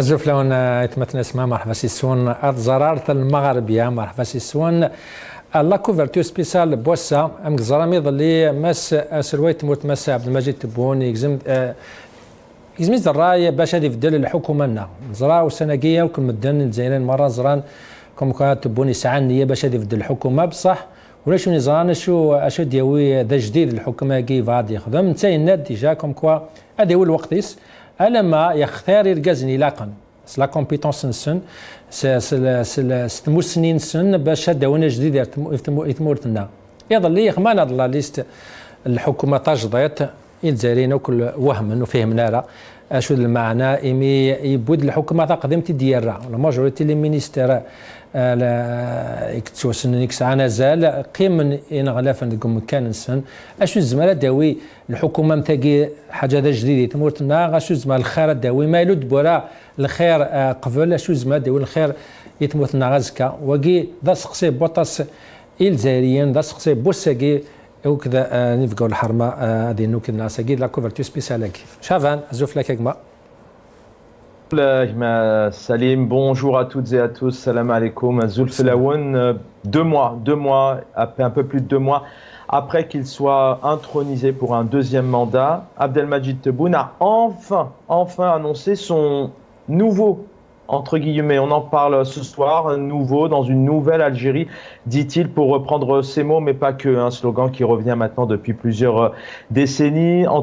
زوف لون يتمثل اسمها مرحبا سي سون أرض زرارة المغربية مرحبا سي سون لا كوفرتور سبيسال بوسا أمك زرامي ظلي ماس سرويت موت ماس عبد المجيد تبون يجزم الراي باش هذه يفدل الحكومة لنا زرا وسنقية وكل مدن الجزائريين مرة زران كم كانت تبون يسعى النية باش هذه يفدل الحكومة بصح ولاش من زران اشو دياوي ذا جديد الحكومة كي فاد يخدم نتاي الناد ديجا كم كوا هذا هو الوقت ألا ما يختار الجزني لاقن لا كومبيتونس نسن ستموسنين سن باش هداونا جديد يتمورتنا يظل لي خمان هاد لا ليست الحكومه تجضيت الجزائريين وكل وهم وفهمنا راه اشو المعنى ايمي يبود الحكومه تقدمت ديالها لا ماجوريتي لي مينيستير اكتوسن نيكس انا زال قيم ان غلاف نقوم كان نسن اشو الزماله داوي الحكومه متاقي حاجه ذا جديد تمورتنا غاشو الزمال الخير داوي ما يلود بورا الخير قبل اشو الزمال داوي الخير يتموتنا غازكا وكي ذا سقسي بوطاس الجزائريين ذا سقسي بوساكي وكذا نفقوا الحرمه هذه نوك الناس كي لا كوفرتور سبيسيال شافان زوف لك كما Salim, bonjour à toutes et à tous, salam alaikum, Zulf Laouen, 2 mois, un peu plus de 2 mois après qu'il soit intronisé pour un deuxième mandat, Abdelmajid Tebboune a enfin annoncé son nouveau, entre guillemets, on en parle ce soir, un nouveau dans une nouvelle Algérie, dit-il, pour reprendre ces mots, mais pas que, un slogan qui revient maintenant depuis plusieurs décennies, en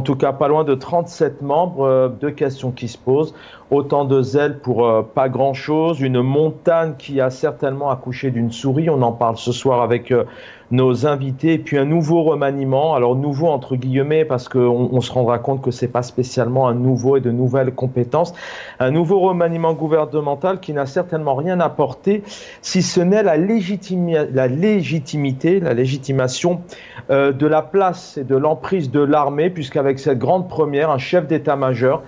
tout cas pas loin de 37 membres, 2 questions qui se posent, autant de zèle pour pas grand-chose, une montagne qui a certainement accouché d'une souris, on en parle ce soir avec nos invités, et puis un nouveau remaniement, alors nouveau entre guillemets parce qu'on se rendra compte que c'est pas spécialement un nouveau et de nouvelles compétences, un nouveau remaniement gouvernemental qui n'a certainement rien apporté, si ce n'est la légitimation de la place et de l'emprise de l'armée, puisqu'avec cette grande première, un chef d'état-major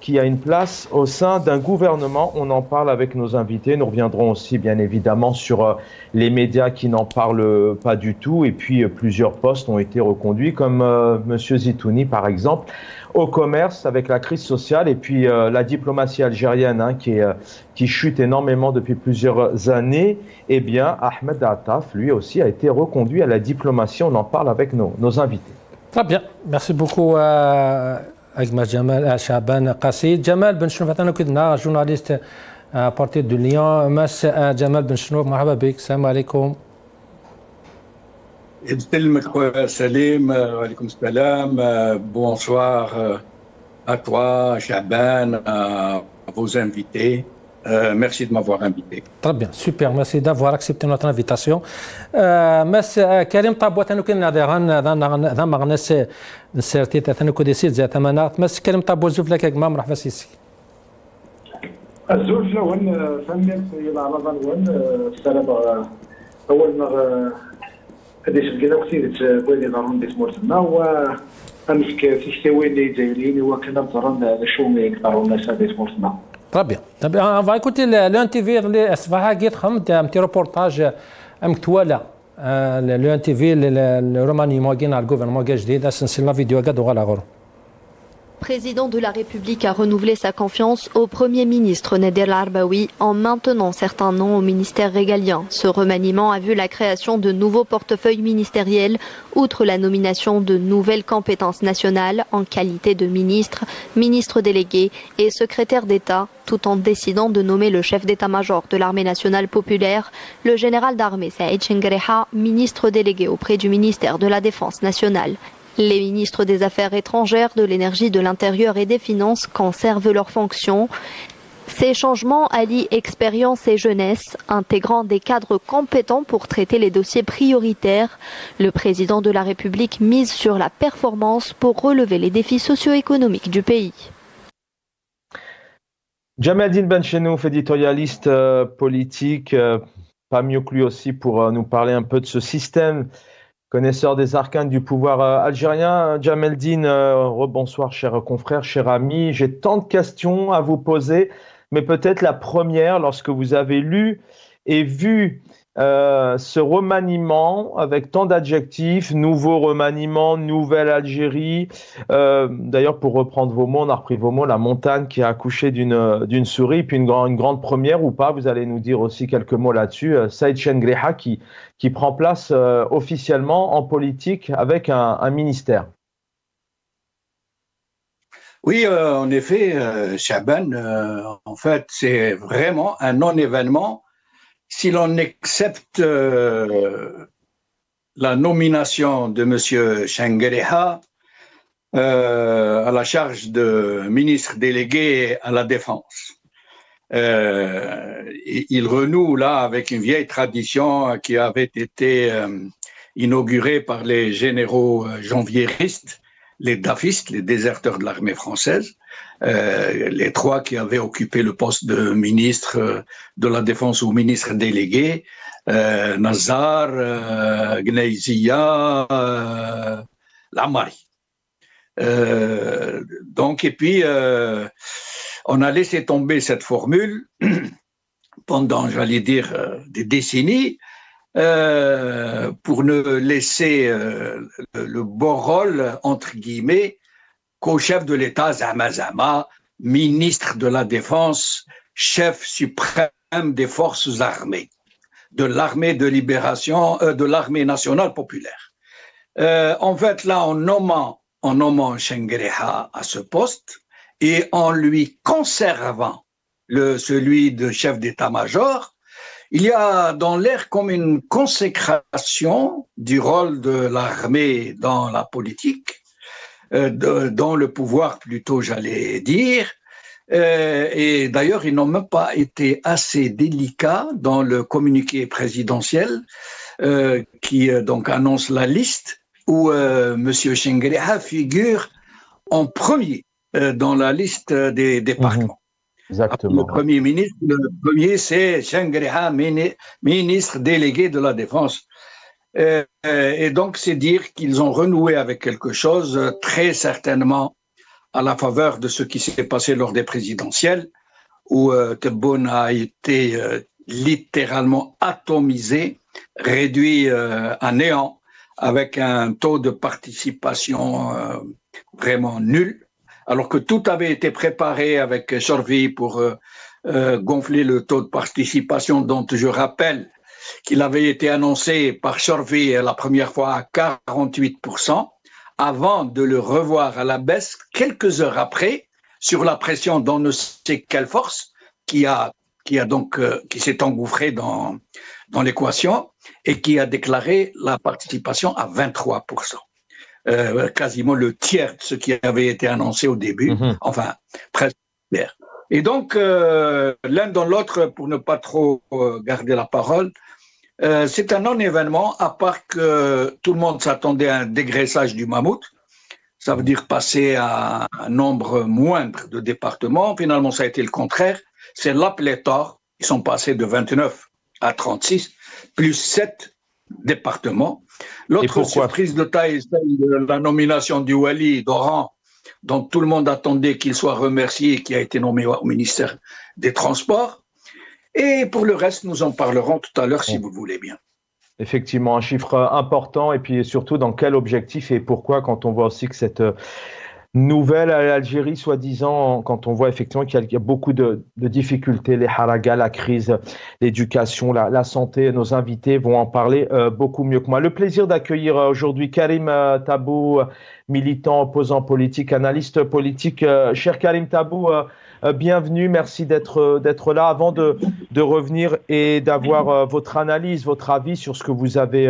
qui a une place au sein d'un gouvernement. On en parle avec nos invités. Nous reviendrons aussi, bien évidemment, sur les médias qui n'en parlent pas du tout. Et puis, plusieurs postes ont été reconduits, comme M. Zitouni, par exemple, au commerce avec la crise sociale. Et puis, la diplomatie algérienne, qui chute énormément depuis plusieurs années. Eh bien, Ahmed Attaf, lui aussi, a été reconduit à la diplomatie. On en parle avec nos invités. Très bien. Merci beaucoup. أجمل جمال شعبان قصيد جمال بن شنوف أنا كنا جورناليست بارتي دو ليون مس جمال بن شنوف مرحبا بك السلام عليكم يسلمك خويا سليم وعليكم السلام bonsoir à toi Chaban à vos invités. Merci de m'avoir invité. Très bien, super, merci d'avoir accepté notre invitation. Mas Karim Tabouat أنا كنا ذا مغنس نسرتي تاثنا كوديسيت ذات مناط مس كريم طابو زوف لك كما مرحبا سيسي الزوج لون فهمت الى رمضان ون السلام اول ما هذيش لقينا كثير بغينا نضرب ديت مورتنا و امسك تشتوي اللي دايرين وكنا نضرب شومي يقدروا الناس ديت مورتنا Très bien. On va écouter l'NTV اللي أصبح قيت خمد أمتي روبورتاج أمكتوالا l'NTV الرومانيمون كاين على الجوفرنمون جديد أسنسلنا فيديو قد وغلا غور. Le président de la République a renouvelé sa confiance au Premier ministre Nader El-Arbaoui en maintenant certains noms au ministère régalien. Ce remaniement a vu la création de nouveaux portefeuilles ministériels, outre la nomination de nouvelles compétences nationales en qualité de ministre, ministre délégué et secrétaire d'État, tout en décidant de nommer le chef d'état-major de l'armée nationale populaire, le général d'armée Saïd Chengreha, ministre délégué auprès du ministère de la Défense nationale. Les ministres des Affaires étrangères, de l'Énergie, de l'Intérieur et des Finances conservent leurs fonctions. Ces changements allient expérience et jeunesse, intégrant des cadres compétents pour traiter les dossiers prioritaires. Le président de la République mise sur la performance pour relever les défis socio-économiques du pays. Jamaldine Benchenouf, éditorialiste politique, pas mieux que lui aussi pour nous parler un peu de ce système. Connaisseur des arcanes du pouvoir algérien, Jamaldine, rebonsoir chers confrères, chers amis. J'ai tant de questions à vous poser, mais peut-être la première, lorsque vous avez lu et vu ce remaniement avec tant d'adjectifs, nouveau remaniement, nouvelle Algérie. D'ailleurs, pour reprendre vos mots, on a repris vos mots, la montagne qui a accouché d'une souris, puis une grande première ou pas, vous allez nous dire aussi quelques mots là-dessus. Saïd Chengreha qui prend place officiellement en politique avec un ministère. Oui, en effet, Chaban, en fait, c'est vraiment un non-événement. Si l'on accepte la nomination de M. Chengreha à la charge de ministre délégué à la Défense, il renoue là avec une vieille tradition qui avait été inaugurée par les généraux janvieristes, les dafistes, les déserteurs de l'armée française, les trois qui avaient occupé le poste de ministre de la Défense ou ministre délégué, Nazar, Gneizia, Lamari. Donc, et puis, on a laissé tomber cette formule pendant, j'allais dire, des décennies, pour ne laisser le beau rôle, entre guillemets, qu'au chef de l'État, Zama, ministre de la Défense, chef suprême des forces armées, de l'armée de libération, de l'armée nationale populaire. En fait, là, en nommant Chengreha à ce poste et en lui conservant celui de chef d'état-major, il y a dans l'air comme une consécration du rôle de l'armée dans la politique, dans le pouvoir plutôt, j'allais dire. Et d'ailleurs, ils n'ont même pas été assez délicats dans le communiqué présidentiel qui donc annonce la liste où M. Chengreha figure en premier dans la liste des départements. Exactement. Le premier, c'est Chengreha, ministre délégué de la Défense. Et donc, c'est dire qu'ils ont renoué avec quelque chose, très certainement à la faveur de ce qui s'est passé lors des présidentielles, où Tebboune a été littéralement atomisé, réduit à néant, avec un taux de participation vraiment nul. Alors que tout avait été préparé avec Chorvi pour gonfler le taux de participation, dont je rappelle qu'il avait été annoncé par Chorvi la première fois à 48%, avant de le revoir à la baisse quelques heures après, sur la pression d'on ne sait quelle force qui s'est engouffré dans l'équation et qui a déclaré la participation à 23%. Quasiment le tiers de ce qui avait été annoncé au début, enfin presque le tiers. Et donc, l'un dans l'autre, pour ne pas trop garder la parole, c'est un non-événement, à part que tout le monde s'attendait à un dégraissage du mammouth. Ça veut dire passer à un nombre moindre de départements. Finalement, ça a été le contraire. C'est la pléthore. Ils sont passés de 29 à 36, plus 7 départements. L'autre surprise de taille, celle de la nomination du Wali d'Oran, dont tout le monde attendait qu'il soit remercié et qui a été nommé au ministère des Transports. Et pour le reste, nous en parlerons tout à l'heure si vous voulez bien. Effectivement, un chiffre important et puis surtout dans quel objectif et pourquoi, quand on voit aussi que cette nouvelle à l'Algérie, soi-disant, quand on voit effectivement qu'il y a beaucoup de difficultés, les haragas, la crise, l'éducation, la santé, nos invités vont en parler beaucoup mieux que moi. Le plaisir d'accueillir aujourd'hui Karim Tabou, militant, opposant politique, analyste politique. Cher Karim Tabou, bienvenue, merci d'être là. Avant de revenir et d'avoir votre analyse, votre avis sur ce que vous avez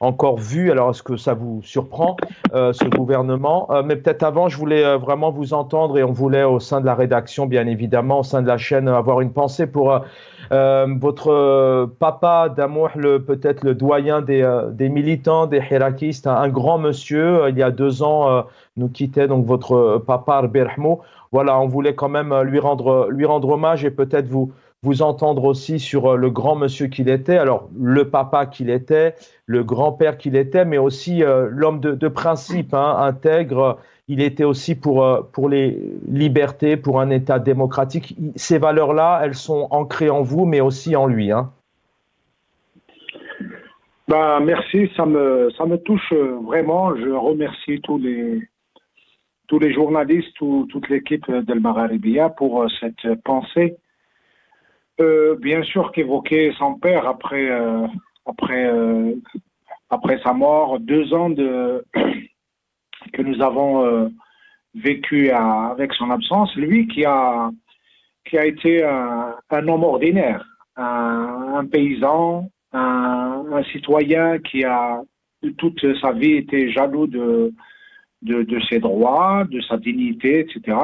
encore vu, alors est-ce que ça vous surprend, ce gouvernement, mais peut-être avant, je voulais vraiment vous entendre et on voulait au sein de la rédaction, bien évidemment, au sein de la chaîne, avoir une pensée pour votre papa Damouh, peut-être le doyen des militants, des hirakistes, un grand monsieur, il y a 2 ans, nous quittait donc votre papa Berhmo. Voilà, on voulait quand même lui rendre hommage et peut-être vous entendre aussi sur le grand monsieur qu'il était, alors le papa qu'il était, le grand-père qu'il était, mais aussi l'homme de principe, intègre. Il était aussi pour les libertés, pour un État démocratique. Ces valeurs-là, elles sont ancrées en vous, mais aussi en lui. Merci, ça me touche vraiment. Je remercie tous les journalistes, toute l'équipe d'El Magharibia pour cette pensée. Bien sûr qu'évoquer son père après sa mort, 2 ans que nous avons vécu avec son absence, lui qui a été un homme ordinaire, un paysan, un citoyen qui a toute sa vie été jaloux de ses droits, de sa dignité, etc.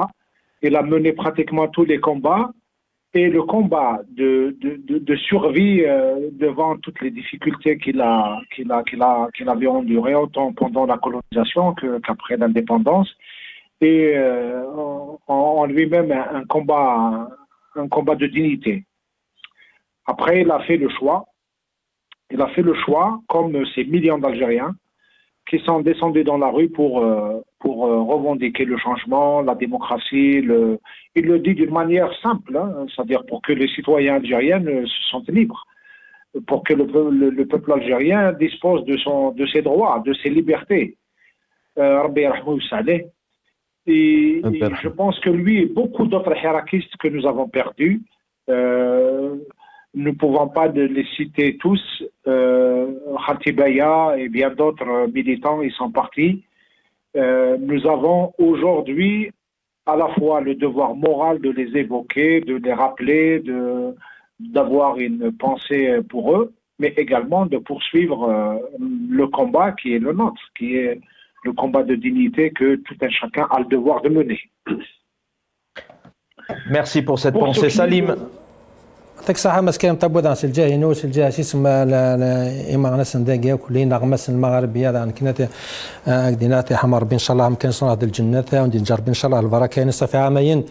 Il a mené pratiquement tous les combats. Et le combat de survie devant toutes les difficultés qu'il avait endurées autant pendant la colonisation qu'après l'indépendance, et en lui-même un combat de dignité. Après, il a fait le choix, comme ces millions d'Algériens qui sont descendus dans la rue pour revendiquer le changement, la démocratie. Il le dit d'une manière simple, c'est-à-dire pour que les citoyens algériens se sentent libres, pour que le peuple algérien dispose de ses droits, de ses libertés. Rabbi yarhamou saleh. Et je pense que lui et beaucoup d'autres hirakistes que nous avons perdus, nous ne pouvons pas les citer tous, Khatibaya et bien d'autres militants, ils sont partis. Nous avons aujourd'hui à la fois le devoir moral de les évoquer, de les rappeler, d'avoir une pensée pour eux, mais également de poursuivre le combat qui est le nôtre, qui est le combat de dignité que tout un chacun a le devoir de mener. Merci pour cette pensée, Salim. يعطيك الصحة مسكين طبودا سلجاه نو سلجاه شي سما لا إما غنس نداقيا كلين نغمس المغاربية هذا كنات أقدينات حمر بين شاء الله ممكن صنع الجنة وندي نجرب إن شاء الله البركة يعني صافي عامين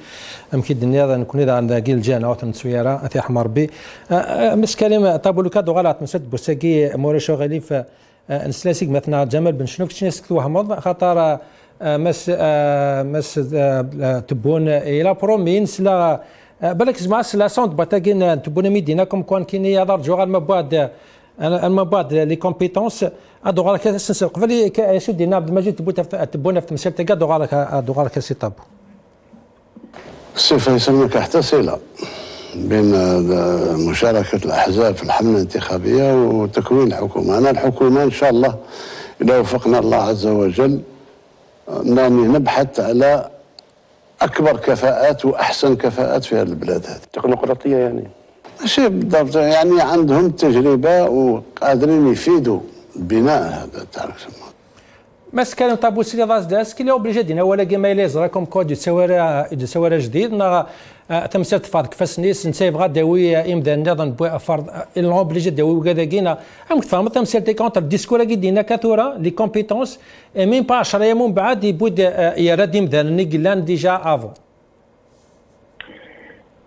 ممكن الدنيا هذا نكون إذا عندنا قيل جانا أو تنسويرة أثي حمر بي مسكين طابولو كادو غلط مسد بوساقي موريشو غليف نسلاسيك مثلا جمال بن شنوك تشنيسكتو حمض خاطر مس تبون إلى برومين سلا بالك زعما لا سونت باتاكين تبون ميديناكم كون كاين يضرجوا غير المباد لي كومبيتونس ادو غالك السنس قبل شو دينا عبد المجيد تبون في تمثيل تاع ادو غالك سي طاب سي فيصل حتى صله بين مشاركه الاحزاب في الحمله الانتخابيه وتكوين الحكومه. انا الحكومه ان شاء الله اذا وفقنا الله عز وجل انني نبحث على أكبر كفاءات وأحسن كفاءات في هذه البلاد هذه. تكنوقراطية يعني؟ ماشي بالضبط، يعني عندهم تجربة وقادرين يفيدوا بناء هذا تعرف سما. بس كانوا طابو سيلي داس داس كي اوبليجي دينا ولا كيما يليز راكم كود يتسوى جديد نا تمثيل تفاض كفاسنيس نسايب غا داوي امدا نظن بو فرض اوبليجي داوي وكذا كينا ام تفهم تمثيل تي كونتر ديسكور كي دينا كاتورا لي كومبيتونس ميم با 10 يوم بعد يبود يراد امدا نيغلان ديجا افون.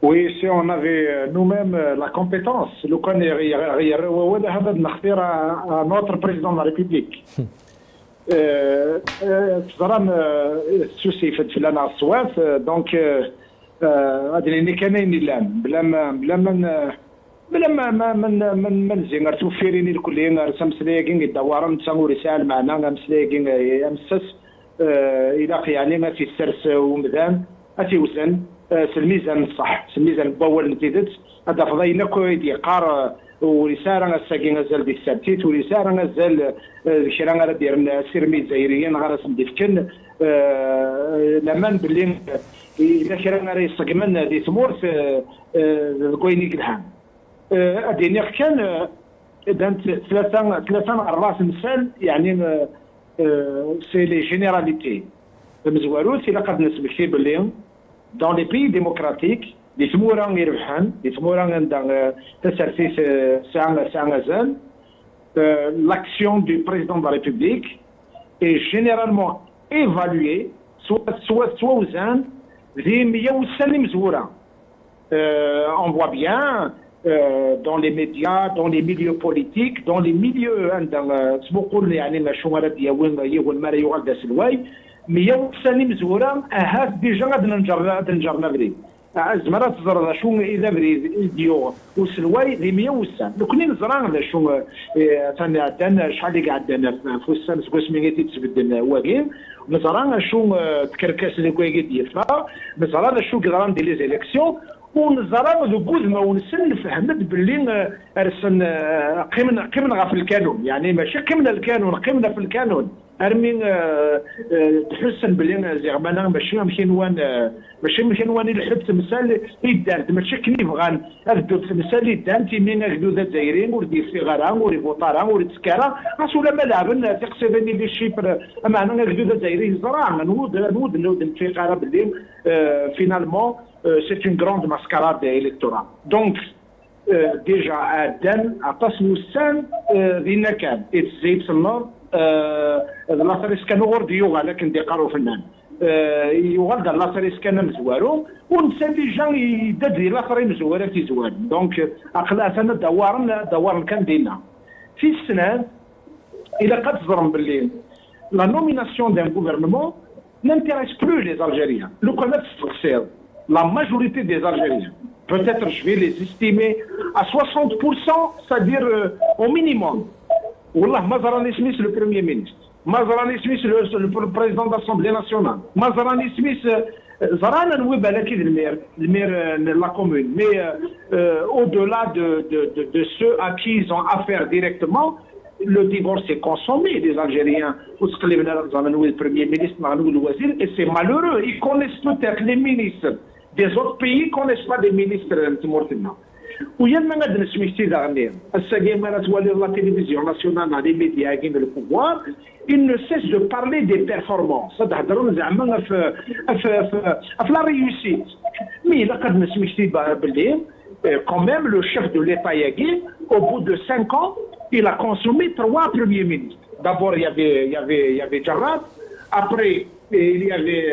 Oui, si on avait nous-mêmes la compétence, le connaît un autre président de la République. تزرم سوسي في لنا الصواف دونك هذه اللي كانين لان بلا ما نزين توفيريني الكلين رسم سلاكين الدوارن تسمو رسال معنا مسلاكين امسس الى يعني ما في السرس ومدان اتي وزن الميزان صح الميزان باول نتيدت هذا فضاينا كويدي قار ورسالة الساكين غزال دي السبتيت ورسالة غزال شرا غادا ديرنا سيرمي الجزائريين غادا سنديفكن لمان باللي إلا شرا غادا يستقمن دي ثمورث كوينيك الحام أديني كان ثلاثة أربعة مثال يعني سي لي جينيراليتي مزواروث إلا قد نسبك فيه باللي dans les pays démocratiques les ثمورا يربحان les ثمورا عندنا تسرسيس سانغازان l'action du président de la République est généralement évaluée soit aux Indes des millions مزورا on voit bien dans les médias dans les milieux politiques dans les milieux عندنا سبقوا يعني مشهورة يوين ما يغلد سلواي مية وثاني مزورة هاد ديجا غادي نجرنا بدري زمرات زرنا شو إذا بريد ديو وسلواي ذي 100 لو كنا نزران شو ثاني عندنا شحال اللي قعدنا فوسان سكوس ميغيتي تبدل واقين نزران شو تكركس اللي كوي ديفا نزران شو قدران دي لي زيليكسيون ونزران ذو بوزما ونسن فهمت باللي ارسن قمنا في القانون يعني ماشي قمنا القانون قمنا في القانون ارمين تحسن باللي زعما ماشي ماشي وان الحب تمثال يدان ماشي كيف غان اردو تمثال يدان تيمين اردو ذا زايرين ودي في غرام وري بوطارا وري تسكارا راسولا ما لعبن تقصدني لي شيبر معنا اردو ذا زايرين زرع نود في قاره باللي فينالمون c'est une grande mascarade électorale. Donc, déjà, Aden a passé le sein d'Ina Khan. Et c'est ce nom, la Sariskan Ordi Yoga, là, qui déclare au final. Yoga, dans la Sariskan Mzouaro, on sait les gens, ils disent la Sariskan Mzouaro, qui Zouar. Donc, à Khalasana, Dawarn Kandina. Si ce n'est, il a quatre Zrambelin. La nomination d'un gouvernement n'intéresse plus les Algériens. Le commerce social. La majorité des Algériens, peut-être je vais les estimer à 60%, c'est-à-dire au minimum. Wallah, Mazarani Smith, le Premier ministre. Mazarani Smith, le président de l'Assemblée nationale. Mazarani Smith, Zarana Nouibalaki, le maire de la commune. Mais au-delà de ceux à qui ils ont affaire directement, le divorce est consommé des Algériens. Le Premier ministre, et c'est malheureux. Ils connaissent peut-être les ministres. Des autres pays ne connaissent pas des ministres de Mortina. Où il y a des ministres d'Arnir, la télévision nationale, les médias qui ont le pouvoir, ils ne cessent de parler des performances. Ça la réussite. Mais il y a des ministres quand même, le chef de l'État Yagui, au bout de 5 ans, il a consommé 3 premiers ministres. D'abord, il y avait Jarrad. Après, il y avait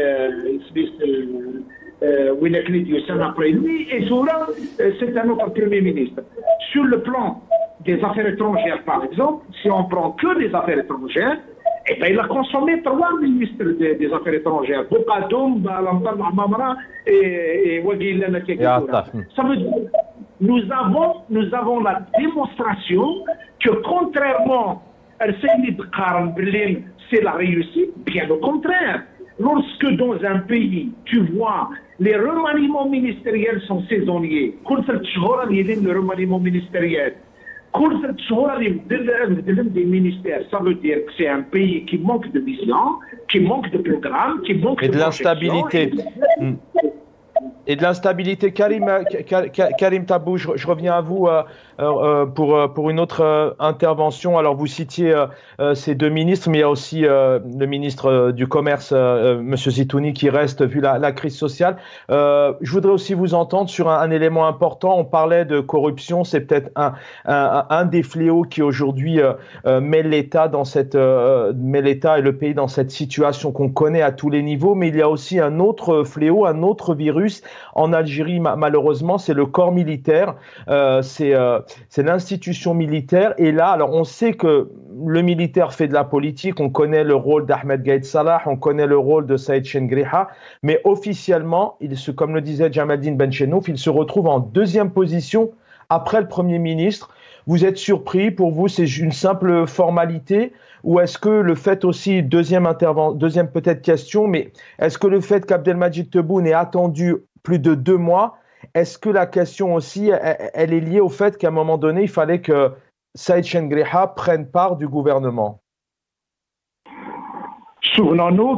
Winakli Diossan après lui, et Soura, c'est un autre Premier ministre. Sur le plan des affaires étrangères, par exemple, si on prend que des affaires étrangères, eh ben, il a consommé 3 ministres des affaires étrangères, Boukadoum, Balantan Mamara et Wagil Nakekura. Ça veut dire nous avons la démonstration que contrairement à Saïd Karam Berlin, c'est la réussite, bien au contraire. Lorsque dans un pays, tu vois, les remaniements ministériels sont saisonniers, le remaniement ministériel, des ministères, ça veut dire que c'est un pays qui manque de vision, qui manque de programme, qui manque de l'instabilité. Et de l'instabilité. Karim Tabou, je reviens à vous pour une autre intervention. Alors, vous citiez ces 2 ministres, mais il y a aussi le ministre du Commerce, M. Zitouni, qui reste, vu la crise sociale. Je voudrais aussi vous entendre sur un élément important. On parlait de corruption. C'est peut-être un des fléaux qui, aujourd'hui, met l'État et le pays dans cette situation qu'on connaît à tous les niveaux. Mais il y a aussi un autre fléau, un autre virus. En Algérie, malheureusement, c'est le corps militaire, c'est l'institution militaire. Et là, alors on sait que le militaire fait de la politique, on connaît le rôle d'Ahmed Gaïd Salah, on connaît le rôle de Saïd Chengriha, mais officiellement, comme le disait Jamaldine Benchenouf, il se retrouve en 2e position après le Premier ministre. Vous êtes surpris? Pour vous, c'est une simple formalité? Ou est-ce que le fait aussi, deuxième peut-être question, mais est-ce que le fait qu'Abdelmadjid Tebboune ait attendu plus de 2 mois, est-ce que la question aussi, elle est liée au fait qu'à un moment donné, il fallait que Saïd Chengriha prenne part du gouvernement? Souvenons-nous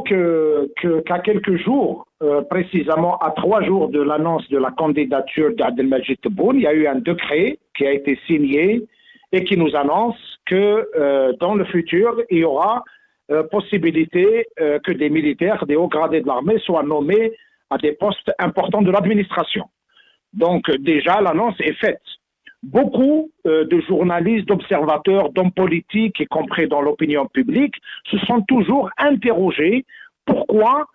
qu'à quelques jours, précisément à 3 jours de l'annonce de la candidature d'Abdelmadjid Tebboune, il y a eu un décret qui a été signé et qui nous annonce que dans le futur, il y aura possibilité que des militaires, des hauts gradés de l'armée soient nommés à des postes importants de l'administration. Donc déjà, l'annonce est faite. Beaucoup de journalistes, d'observateurs, d'hommes politiques, y compris dans l'opinion publique, se sont toujours interrogés pourquoi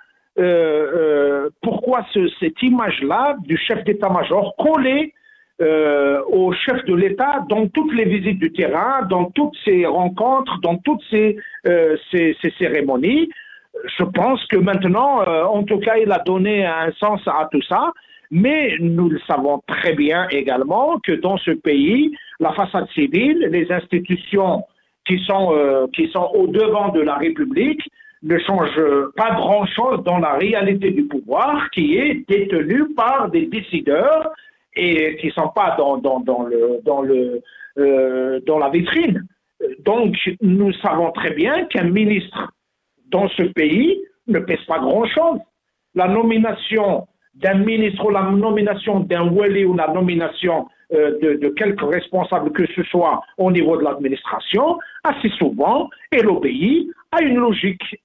cette image-là du chef d'état-major collée au chef de l'État dans toutes les visites du terrain, dans toutes ces rencontres, dans toutes ces cérémonies. Je pense que maintenant, en tout cas, il a donné un sens à tout ça. Mais nous le savons très bien également que dans ce pays, la façade civile, les institutions qui sont au devant de la République ne changent pas grand-chose dans la réalité du pouvoir qui est détenu par des décideurs et qui ne sont pas dans la vitrine. Donc, nous savons très bien qu'un ministre dans ce pays ne pèse pas grand-chose. La nomination d'un ministre ou la nomination d'un wali ou la nomination de quelque responsable que ce soit au niveau de l'administration, assez souvent, elle obéit à une logique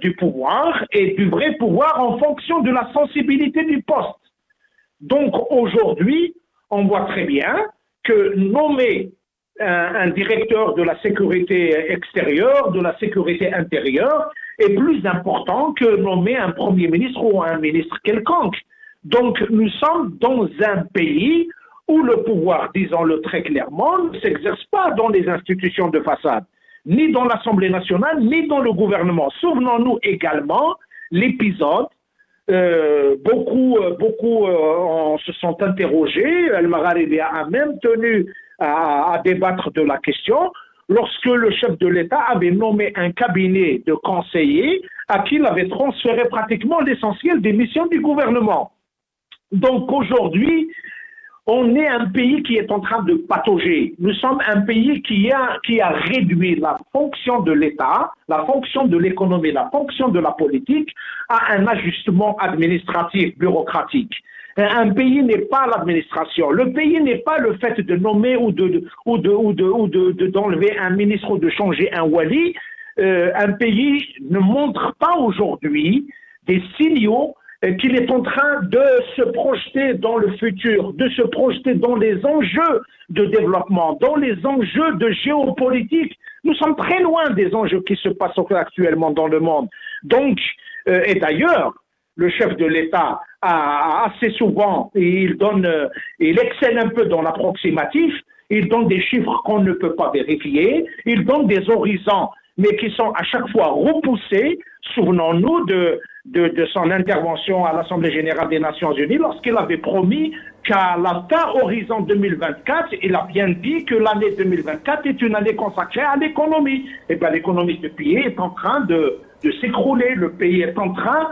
du pouvoir et du vrai pouvoir en fonction de la sensibilité du poste. Donc aujourd'hui, on voit très bien que nommer un directeur de la sécurité extérieure, de la sécurité intérieure, est plus important que nommer un premier ministre ou un ministre quelconque. Donc nous sommes dans un pays où le pouvoir, disons-le très clairement, ne s'exerce pas dans les institutions de façade, ni dans l'Assemblée nationale, ni dans le gouvernement. Souvenons-nous également l'épisode, beaucoup se sont interrogés, El-Magharibi a même tenu à débattre de la question, lorsque le chef de l'État avait nommé un cabinet de conseillers à qui il avait transféré pratiquement l'essentiel des missions du gouvernement. Donc aujourd'hui, on est un pays qui est en train de patauger. Nous sommes un pays qui a réduit la fonction de l'État, la fonction de l'économie, la fonction de la politique à un ajustement administratif, bureaucratique. Un pays n'est pas l'administration. Le pays n'est pas le fait de nommer ou d'enlever un ministre ou de changer un wali. Un pays ne montre pas aujourd'hui des signaux qu'il est en train de se projeter dans le futur, de se projeter dans les enjeux de développement, dans les enjeux de géopolitique. Nous sommes très loin des enjeux qui se passent actuellement dans le monde. Donc, et d'ailleurs, le chef de l'État a assez souvent, il excelle un peu dans l'approximatif, il donne des chiffres qu'on ne peut pas vérifier, il donne des horizons, mais qui sont à chaque fois repoussés. Souvenons-nous de son intervention à l'Assemblée générale des Nations Unies lorsqu'il avait promis qu'à la fin horizon 2024, il a bien dit que l'année 2024 est une année consacrée à l'économie. Et bien l'économie de pays est en train de s'écrouler, le pays est en train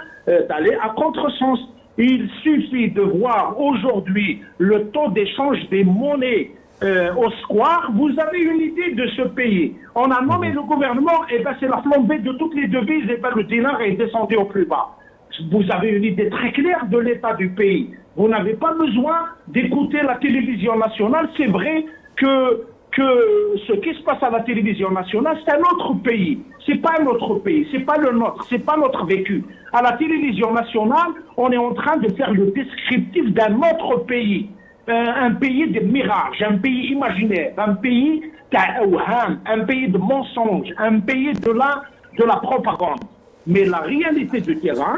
d'aller à contresens. Il suffit de voir aujourd'hui le taux d'échange des monnaies au square, vous avez une idée de ce pays. On a nommé le gouvernement, et ben c'est la flambée de toutes les devises, et ben le dinar est descendu au plus bas. Vous avez une idée très claire de l'état du pays. Vous n'avez pas besoin d'écouter la télévision nationale. C'est vrai que ce qui se passe à la télévision nationale, c'est un autre pays. C'est pas notre pays, c'est pas le nôtre, c'est pas notre vécu. À la télévision nationale, on est en train de faire le descriptif d'un autre pays. Un pays de mirages, un pays imaginaire, un pays un pays de mensonges, un pays de la propagande. Mais la réalité du terrain,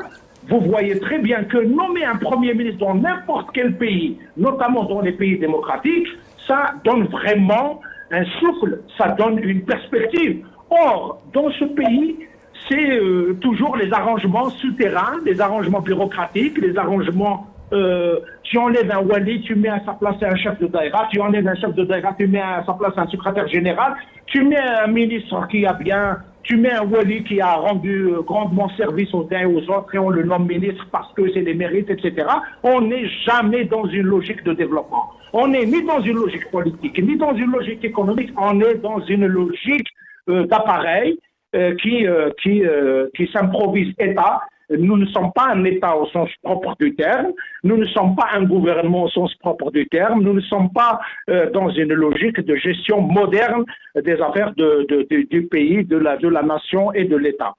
vous voyez très bien que nommer un premier ministre dans n'importe quel pays, notamment dans les pays démocratiques, ça donne vraiment un souffle, ça donne une perspective. Or, dans ce pays, c'est toujours les arrangements souterrains, les arrangements bureaucratiques, les arrangements... tu enlèves un wali, tu mets à sa place un chef de daïra, tu enlèves un chef de daïra, tu mets à sa place un secrétaire général, tu mets un ministre qui a bien, tu mets un wali qui a rendu grandement service aux uns et aux autres et on le nomme ministre parce que c'est des mérites, etc. On n'est jamais dans une logique de développement. On n'est ni dans une logique politique, ni dans une logique économique, on est dans une logique d'appareil qui s'improvise État. Nous ne sommes pas un État au sens propre du terme, nous ne sommes pas un gouvernement au sens propre du terme, nous ne sommes pas dans une logique de gestion moderne des affaires du pays, de la nation et de l'État.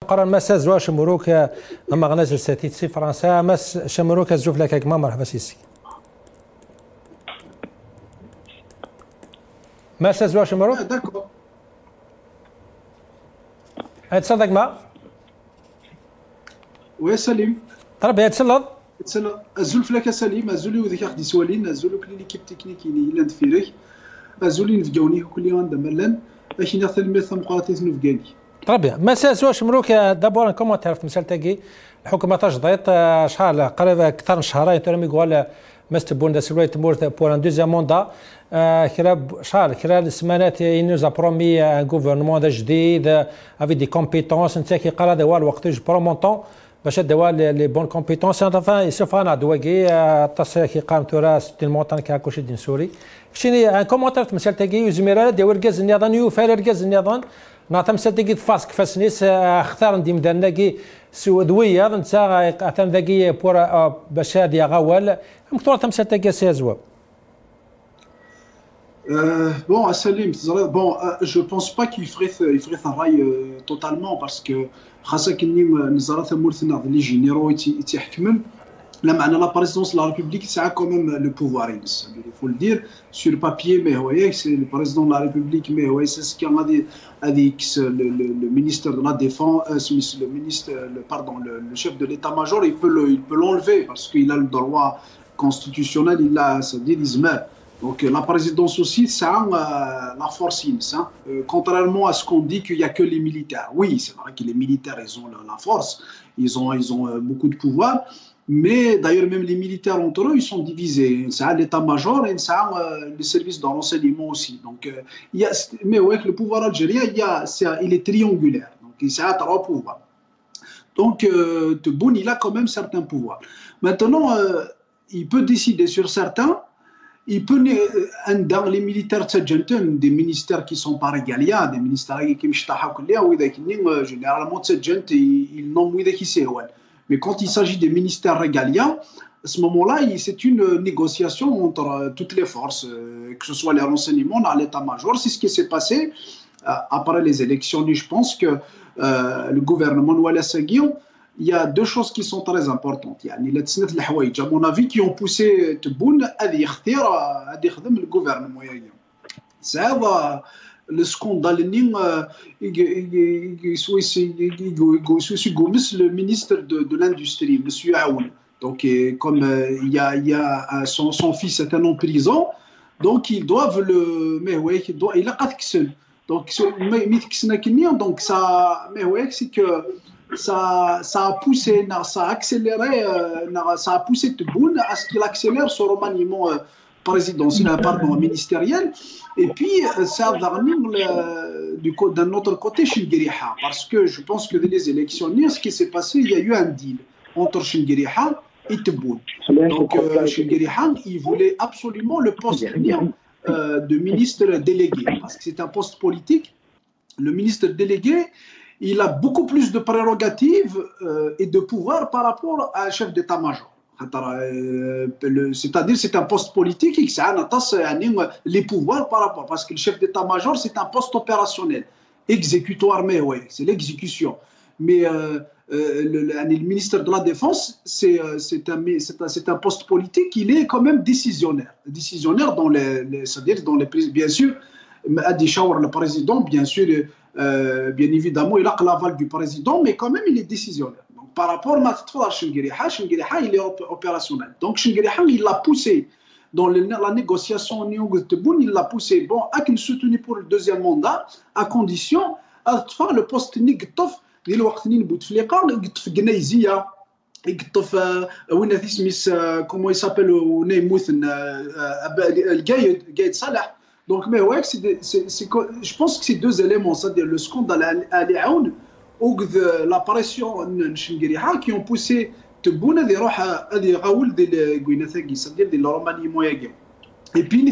قرن مسا زوا شمروك اما غنازل ساتيت سي فرنسا مس شمروك زوف لك كما مرحبا سيسي مسا زوا شمروك داكور تصدق ما ويا سليم طلب يتسلط الزول فلاك سليم الزولي وذيك اخدي سوالين الزولو كل ليكيب تكنيكي اللي لاند فيريك الزولي نفقاوني كل يوم عندما ملان باش ناخذ الميث مقاطيس نفقاني طيب بيان مساء واش مروك دابور كومونتير في مسألة تاكي الحكومة تجديت شحال قريب أكثر من شهرين ترمي يقول مستبون دا سلوي تمور بور ان دوزيام موندا خلال السمانات ينوز برومي ان غوفرنمون جديد افي دي كومبيتونس انت كي قرا دوا الوقت جو برومونطون باش دوا لي بون كومبيتونس enfin سوف انا دواكي تصير كي قام تورا ستيل مونطان كا كوشي دين سوري شني ان كومونتير مسألة تاكي زميرا داور ركاز النظام يوفر ركاز النظام نعطم ساتيكي فاسك فاسنيس اختار نديم دانكي سودويه نتا اتم ذاكي بور باش هادي غوال مكثور تم ساتيكي سيزوا Bon, à Salim, bon, je pense pas qu'il ferait travail totalement parce que خاصة كني نزارة مورثنا اللي جينيرو يتحكمن لما أنا la présidence de la République c'est quand même le pouvoir il faut le dire sur le papier mais ouais c'est le président de la République mais ouais c'est ce qu'il y a dit le ministre de la Défense le chef de l'état-major il peut l'enlever parce qu'il a le droit constitutionnel c'est-à-dire il se met. Donc la présidence aussi, ça a la force, contrairement à ce qu'on dit qu'il n'y a que les militaires. Oui, c'est vrai que les militaires, ils ont la force, ils ont beaucoup de pouvoir, mais d'ailleurs même les militaires entre eux, ils sont divisés. Ça a l'état-major et ça a les services de renseignement aussi. Donc, mais ouais, le pouvoir algérien, il est triangulaire, donc il a 3 pouvoirs. Donc Tebboune, il a quand même certains pouvoirs. Maintenant, il peut décider sur certains. Il peut dans les militaires des ministères qui sont pas régaliens, des ministères qui généralement ils nomment qui c'est. Mais quand il s'agit des ministères régaliens, à ce moment-là, c'est une négociation entre toutes les forces, que ce soit les renseignements, l'état-major. C'est ce qui s'est passé après les élections. Je pense que le gouvernement Nouala Seguion, il y a 2 choses qui sont très importantes. Il y a à mon avis qui ont poussé Tebboune à le gouvernement. Ça va le scandale le ministre de l'Industrie, M. Aoun. Donc, comme il y a son fils est en prison, donc ils doivent le. Mais ouais, il a 4 seul. Donc, ça. Mais ouais, c'est que. Ça a poussé, ça a accéléré, ça a poussé Tebboune à ce qu'il accélère son remaniement présidentiel, ministériel. Et puis, ça a verni d'un autre côté Chinguiriha. Parce que je pense que dans les élections, ce qui s'est passé, il y a eu un deal entre Chinguiriha et Tebboune. Donc, Chinguiriha, il voulait absolument le poste de ministre délégué. Parce que c'est un poste politique. Le ministre délégué, il a beaucoup plus de prérogatives et de pouvoir par rapport à un chef d'état-major. C'est-à-dire c'est un poste politique et ça a les pouvoirs par rapport. Parce que le chef d'état-major, c'est un poste opérationnel. Exécutoire, mais oui, c'est l'exécution. Mais le ministre de la Défense, c'est un poste politique, il est quand même décisionnaire. Décisionnaire dans c'est-à-dire dans les bien sûr, Adi Chaour, le président, bien sûr, bien évidemment, il a l'aval du président, mais quand même, il est décisionnaire. Donc, par rapport à Chinguiriha, il est opérationnel. Donc, Chinguiriha, il l'a poussé dans la négociation de Tebboune, il l'a poussé, bon, à qu'il soutenu pour le 2e mandat, à condition, à faire le poste Nigtof, il a dit Bouteflika, Gneizia, comment il s'appelle, Gaïd Salah. Donc, mais ouais, je pense que c'est 2 éléments, c'est-à-dire le scandale à Aoun ou l'apparition de Chinguiriha qui ont poussé Tebboune à des raoul de Guinethagi, c'est-à-dire de la remaniement. Et puis,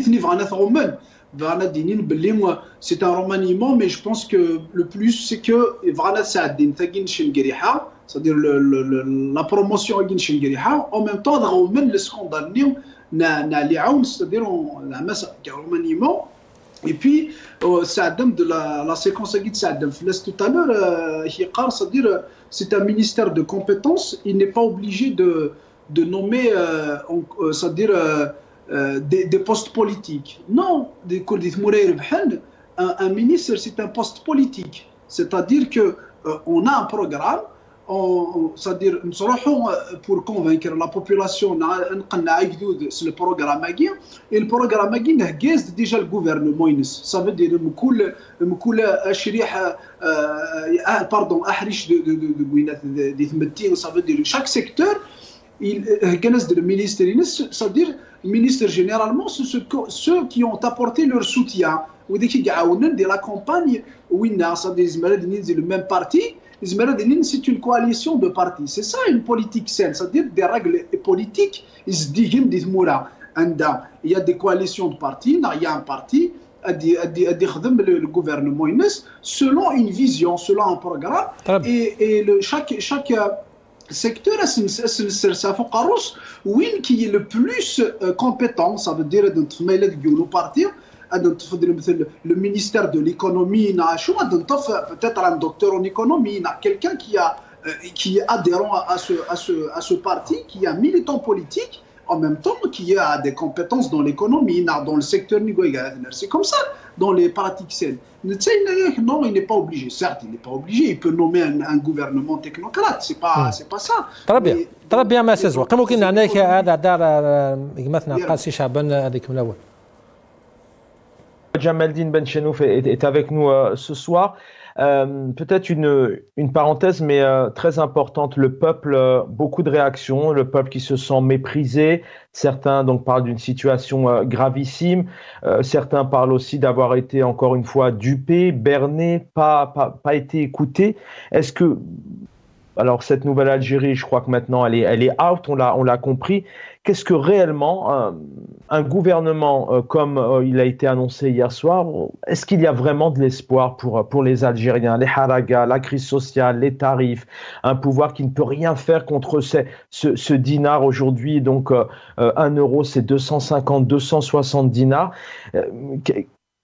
c'est un remaniement, mais je pense que le plus, c'est que Vrana Saadin Tagin Chinguiriha, c'est-à-dire la promotion à Chinguiriha, en même temps, le scandale c'est-à-dire la remaniement. Et puis, de la séquence de Saadam, tout à l'heure, c'est-à-dire c'est un ministère de compétences, il n'est pas obligé de nommer c'est-à-dire des postes politiques. Non, un ministre, c'est un poste politique. C'est-à-dire qu'on a un programme, c'est-à-dire pour convaincre la population c'est le programme et le programme est déjà le gouvernement ça veut dire ça veut dire chaque secteur le ministère ça veut dire le ministère généralement ceux qui ont apporté leur soutien ou qui de la campagne c'est le même parti. C'est une coalition de partis. C'est ça une politique saine. C'est-à-dire des règles politiques. Il y a des coalitions de partis. Il y a un parti le gouvernement selon une vision, selon un programme. Et chaque secteur a qui est le plus compétent. Ça veut dire de partir. Le ministère de l'économie, peut-être un docteur en économie, quelqu'un qui est adhérent à ce parti, qui est un militant politique, en même temps qui a des compétences dans l'économie, dans le secteur négoïaire. C'est comme ça dans les pratiques saines. Non, il n'est pas obligé. Certes, il n'est pas obligé. Il peut nommer un gouvernement technocrate. C'est pas ça. très bien ما سيزوا كما كنا هناك هذا دار مثلا قاسي شعبان هذيك من الاول. Jamaldine Benchenouf est avec nous ce soir. Peut-être une parenthèse, mais très importante. Le peuple, beaucoup de réactions. Le peuple qui se sent méprisé. Certains donc parlent d'une situation gravissime. Certains parlent aussi d'avoir été encore une fois dupés, bernés, pas été écoutés. Est-ce que alors cette nouvelle Algérie, je crois que maintenant elle est out, on l'a compris. Qu'est-ce que réellement un gouvernement comme il a été annoncé hier soir, est-ce qu'il y a vraiment de l'espoir pour les Algériens, les haragas, la crise sociale, les tarifs, un pouvoir qui ne peut rien faire contre ce dinar aujourd'hui, donc 1 euro c'est 250, 260 dinars.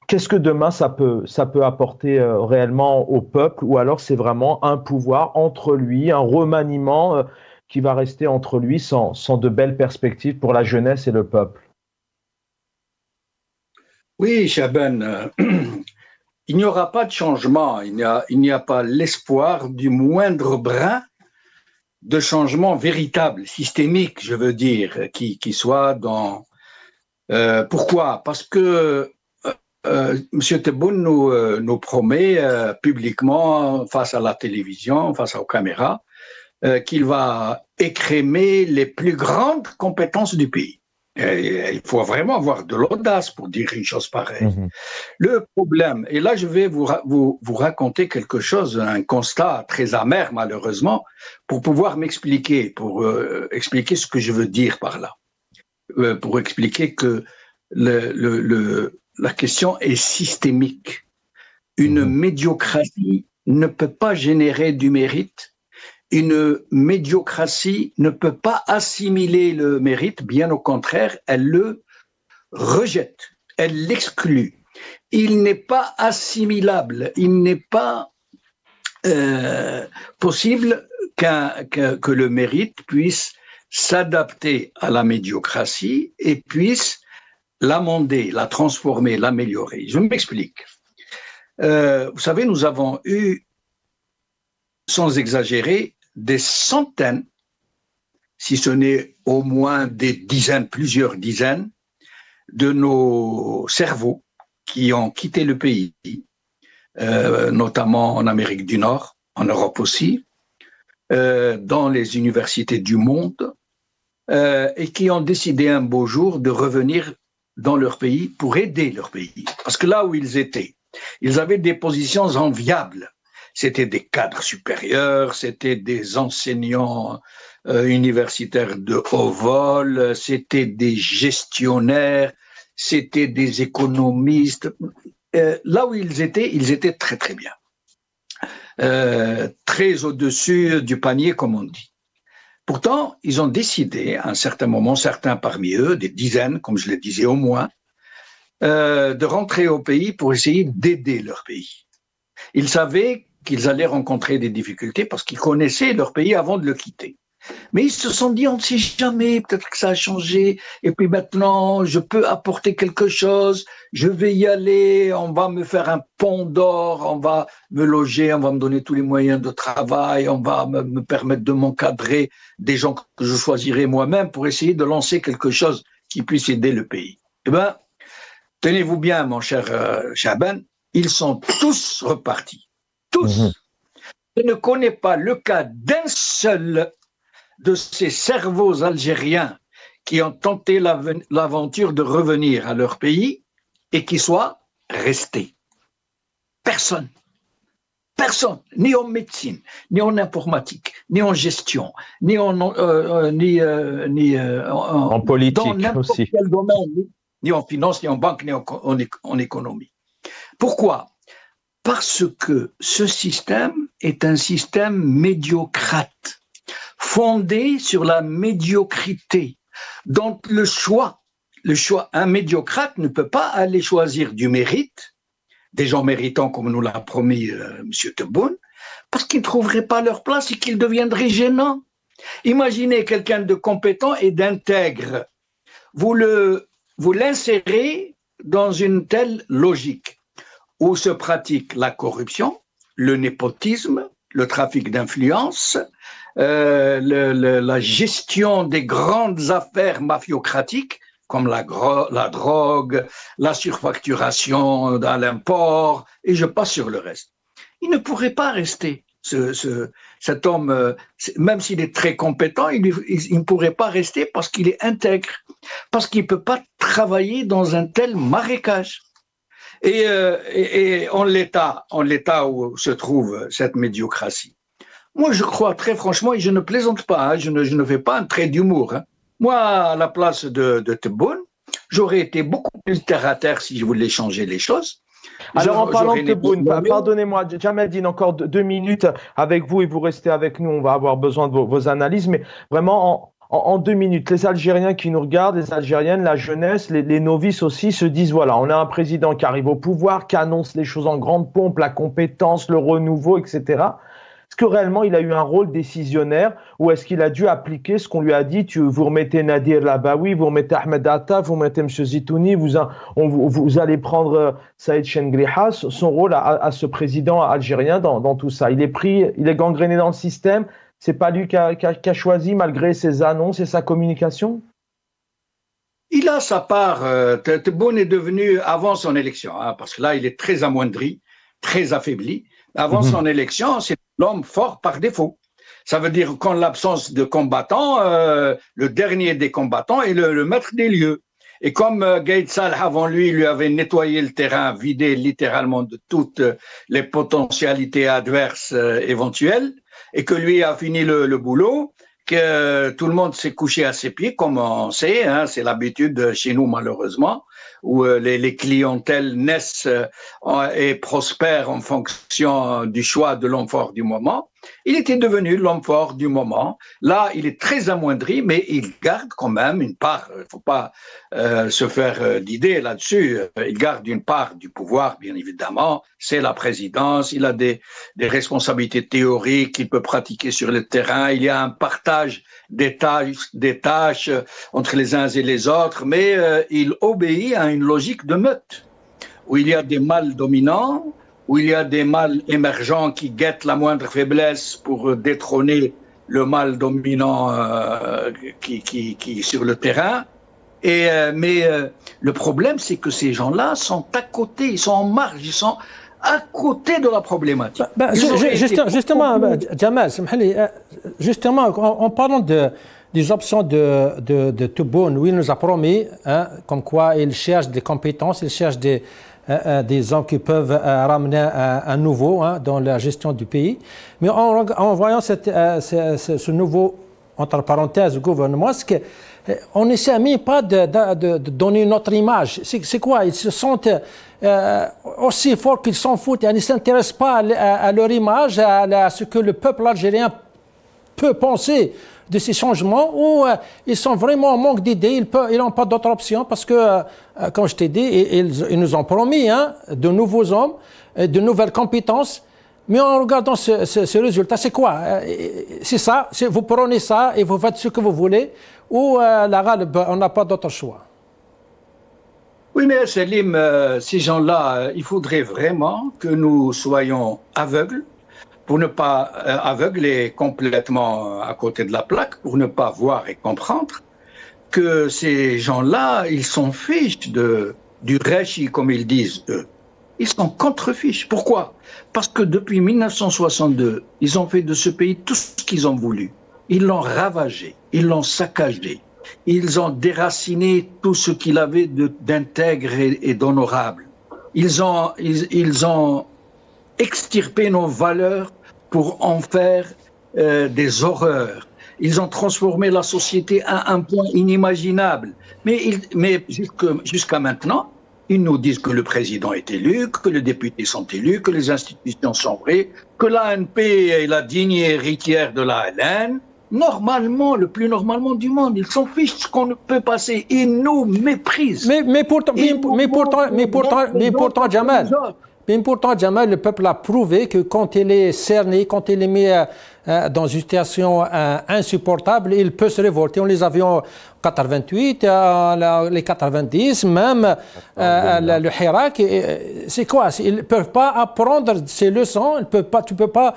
Qu'est-ce que demain ça peut apporter réellement au peuple, ou alors c'est vraiment un pouvoir entre lui, un remaniement qui va rester entre lui sans de belles perspectives pour la jeunesse et le peuple? Oui, Chaban, il n'y aura pas de changement, il n'y a pas l'espoir du moindre brin de changement véritable, systémique, je veux dire, qui soit dans... pourquoi? Parce que M. Tebboune nous promet publiquement, face à la télévision, face aux caméras, qu'il va écrémer les plus grandes compétences du pays. Et il faut vraiment avoir de l'audace pour dire une chose pareille. Le problème, et là je vais vous raconter quelque chose, un constat très amer malheureusement, pour pouvoir m'expliquer, pour expliquer ce que je veux dire par là. Pour expliquer que la question est systémique. Une médiocratie ne peut pas générer du mérite. Une médiocratie ne peut pas assimiler le mérite, bien au contraire, elle le rejette, elle l'exclut. Il n'est pas assimilable, il n'est pas possible que le mérite puisse s'adapter à la médiocratie et puisse l'amender, la transformer, l'améliorer. Je m'explique. Vous savez, nous avons eu, sans exagérer, des centaines, si ce n'est au moins des dizaines, plusieurs dizaines, de nos cerveaux qui ont quitté le pays, notamment en Amérique du Nord, en Europe aussi, dans les universités du monde, et qui ont décidé un beau jour de revenir dans leur pays pour aider leur pays. Parce que là où ils étaient, ils avaient des positions enviables. C'était des cadres supérieurs, c'était des enseignants universitaires de haut vol, c'était des gestionnaires, c'était des économistes. Là où ils étaient très très bien. Très au-dessus du panier, comme on dit. Pourtant, ils ont décidé, à un certain moment, certains parmi eux, des dizaines, comme je le disais au moins, de rentrer au pays pour essayer d'aider leur pays. Ils savaient qu'ils allaient rencontrer des difficultés parce qu'ils connaissaient leur pays avant de le quitter. Mais ils se sont dit, on ne sait jamais, peut-être que ça a changé, et puis maintenant, je peux apporter quelque chose, je vais y aller, on va me faire un pont d'or, on va me loger, on va me donner tous les moyens de travail, on va me permettre de m'encadrer des gens que je choisirai moi-même pour essayer de lancer quelque chose qui puisse aider le pays. Eh bien, tenez-vous bien, mon cher Chaban, ils sont tous repartis. Tous. Je ne connais pas le cas d'un seul de ces cerveaux algériens qui ont tenté l'aventure de revenir à leur pays et qui soient restés. Personne. Personne, ni en médecine, ni en informatique, ni en gestion, ni en politique dans n'importe aussi. quel domaine, ni en finance, ni en banque, ni en économie. Pourquoi ? Parce que ce système est un système médiocrate, fondé sur la médiocrité. Donc le choix, un médiocrate ne peut pas aller choisir du mérite, des gens méritants comme nous l'a promis M. Tebboune, parce qu'ils ne trouveraient pas leur place et qu'ils deviendraient gênants. Imaginez quelqu'un de compétent et d'intègre. Vous l'insérez dans une telle logique où se pratique la corruption, le népotisme, le trafic d'influence, la gestion des grandes affaires mafiocratiques, comme la drogue, la surfacturation à l'import, et je passe sur le reste. Il ne pourrait pas rester, cet homme, même s'il est très compétent, il ne pourrait pas rester parce qu'il est intègre, parce qu'il ne peut pas travailler dans un tel marécage. Et en l'état où se trouve cette médiocratie, moi je crois très franchement, et je ne plaisante pas, je ne fais pas un trait d'humour. Moi, à la place de Tebboune, j'aurais été beaucoup plus terre à terre si je voulais changer les choses. Alors en parlant de Tebboune, pardonnez-moi, Djamaldine, encore 2 minutes avec vous et vous restez avec nous, on va avoir besoin de vos analyses, mais vraiment en 2 minutes, les Algériens qui nous regardent, les Algériennes, la jeunesse, les novices aussi se disent, voilà, on a un président qui arrive au pouvoir, qui annonce les choses en grande pompe, la compétence, le renouveau, etc. Est-ce que réellement il a eu un rôle décisionnaire ou est-ce qu'il a dû appliquer ce qu'on lui a dit, vous remettez Nadir Labaoui, vous remettez Ahmed Attaf, vous remettez M. Zitouni, vous allez prendre Saïd Chengriha, son rôle à ce président algérien dans tout ça. Il est gangréné dans le système. C'est pas lui qui a choisi malgré ses annonces et sa communication? Il a sa part. Tebboune est devenu, avant son élection, parce que là il est très amoindri, très affaibli, avant son élection, c'est l'homme fort par défaut. Ça veut dire qu'en l'absence de combattants, le dernier des combattants est le maître des lieux. Et comme Gaïd Salah avant lui avait nettoyé le terrain, vidé littéralement de toutes les potentialités adverses éventuelles, et que lui a fini le boulot, que tout le monde s'est couché à ses pieds, comme on sait, c'est l'habitude chez nous malheureusement, où les clientèles naissent et prospèrent en fonction du choix de l'homme fort du moment. Il était devenu l'homme fort du moment. Là, il est très amoindri, mais il garde quand même une part. Il ne faut pas se faire d'idées là-dessus. Il garde une part du pouvoir, bien évidemment. C'est la présidence. Il a des responsabilités théoriques qu'il peut pratiquer sur le terrain. Il y a un partage des tâches entre les uns et les autres, mais il obéit à une logique de meute, où il y a des mâles dominants, où il y a des mâles émergents qui guettent la moindre faiblesse pour détrôner le mâle dominant qui est sur le terrain. Mais le problème, c'est que ces gens-là sont à côté, ils sont en marge, ils sont à côté de la problématique. Justement, Jamal, justement, en parlant des options de Tebboune, où il nous a promis, comme quoi il cherche des compétences, il cherche des hommes qui peuvent ramener un nouveau dans la gestion du pays. Mais en voyant ce nouveau, entre parenthèses, gouvernement, on n'essaie même pas de donner une autre image. C'est quoi? Ils se sentent aussi forts qu'ils s'en foutent. Ils ne s'intéressent pas à leur image, à ce que le peuple algérien peut penser de ces changements, ou ils sont vraiment en manque d'idées, ils n'ont pas d'autre option parce que, comme je t'ai dit, ils nous ont promis de nouveaux hommes, de nouvelles compétences, Mais en regardant ce résultat, c'est quoi? C'est ça, vous prenez ça et vous faites ce que vous voulez, ou la Ghalb, on n'a pas d'autre choix? Oui, mais Salim, ces gens-là, il faudrait vraiment que nous soyons aveugles, pour ne pas aveugles et complètement à côté de la plaque, pour ne pas voir et comprendre que ces gens-là, ils sont fiches du Rechi, comme ils disent, eux. Ils sont contre-fiches. Pourquoi? Parce que depuis 1962, ils ont fait de ce pays tout ce qu'ils ont voulu. Ils l'ont ravagé, ils l'ont saccagé, ils ont déraciné tout ce qu'il avait d'intègre et d'honorable. Ils ont extirpé nos valeurs pour en faire des horreurs. Ils ont transformé la société à un point inimaginable. Mais jusqu'à maintenant, ils nous disent que le président est élu, que les députés sont élus, que les institutions sont vraies, que l'ANP est la digne héritière de l'ALN. Normalement, le plus normalement du monde, ils s'en fichent ce qu'on ne peut passer. Ils nous méprisent. Mais pourtant, Jamal, le peuple a prouvé que quand il est cerné, quand il est mis dans une situation insupportable, il peut se révolter. On les a vus en 88, les 90, même le Hirak. C'est quoi? Ils ne peuvent pas apprendre ces leçons. Tu ne peux pas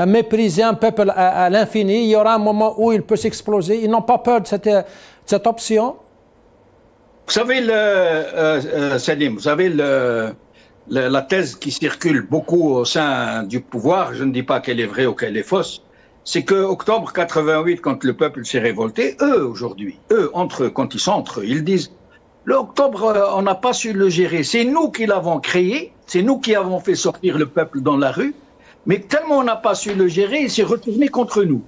mépriser un peuple à l'infini. Il y aura un moment où il peut s'exploser. Ils n'ont pas peur de cette option. Vous savez, Salim, vous savez la thèse qui circule beaucoup au sein du pouvoir, je ne dis pas qu'elle est vraie ou qu'elle est fausse, c'est que octobre 88, quand le peuple s'est révolté, aujourd'hui, entre eux, quand ils sont entre eux, ils disent l'octobre, on n'a pas su le gérer, c'est nous qui l'avons créé, c'est nous qui avons fait sortir le peuple dans la rue, mais tellement on n'a pas su le gérer, il s'est retourné contre nous.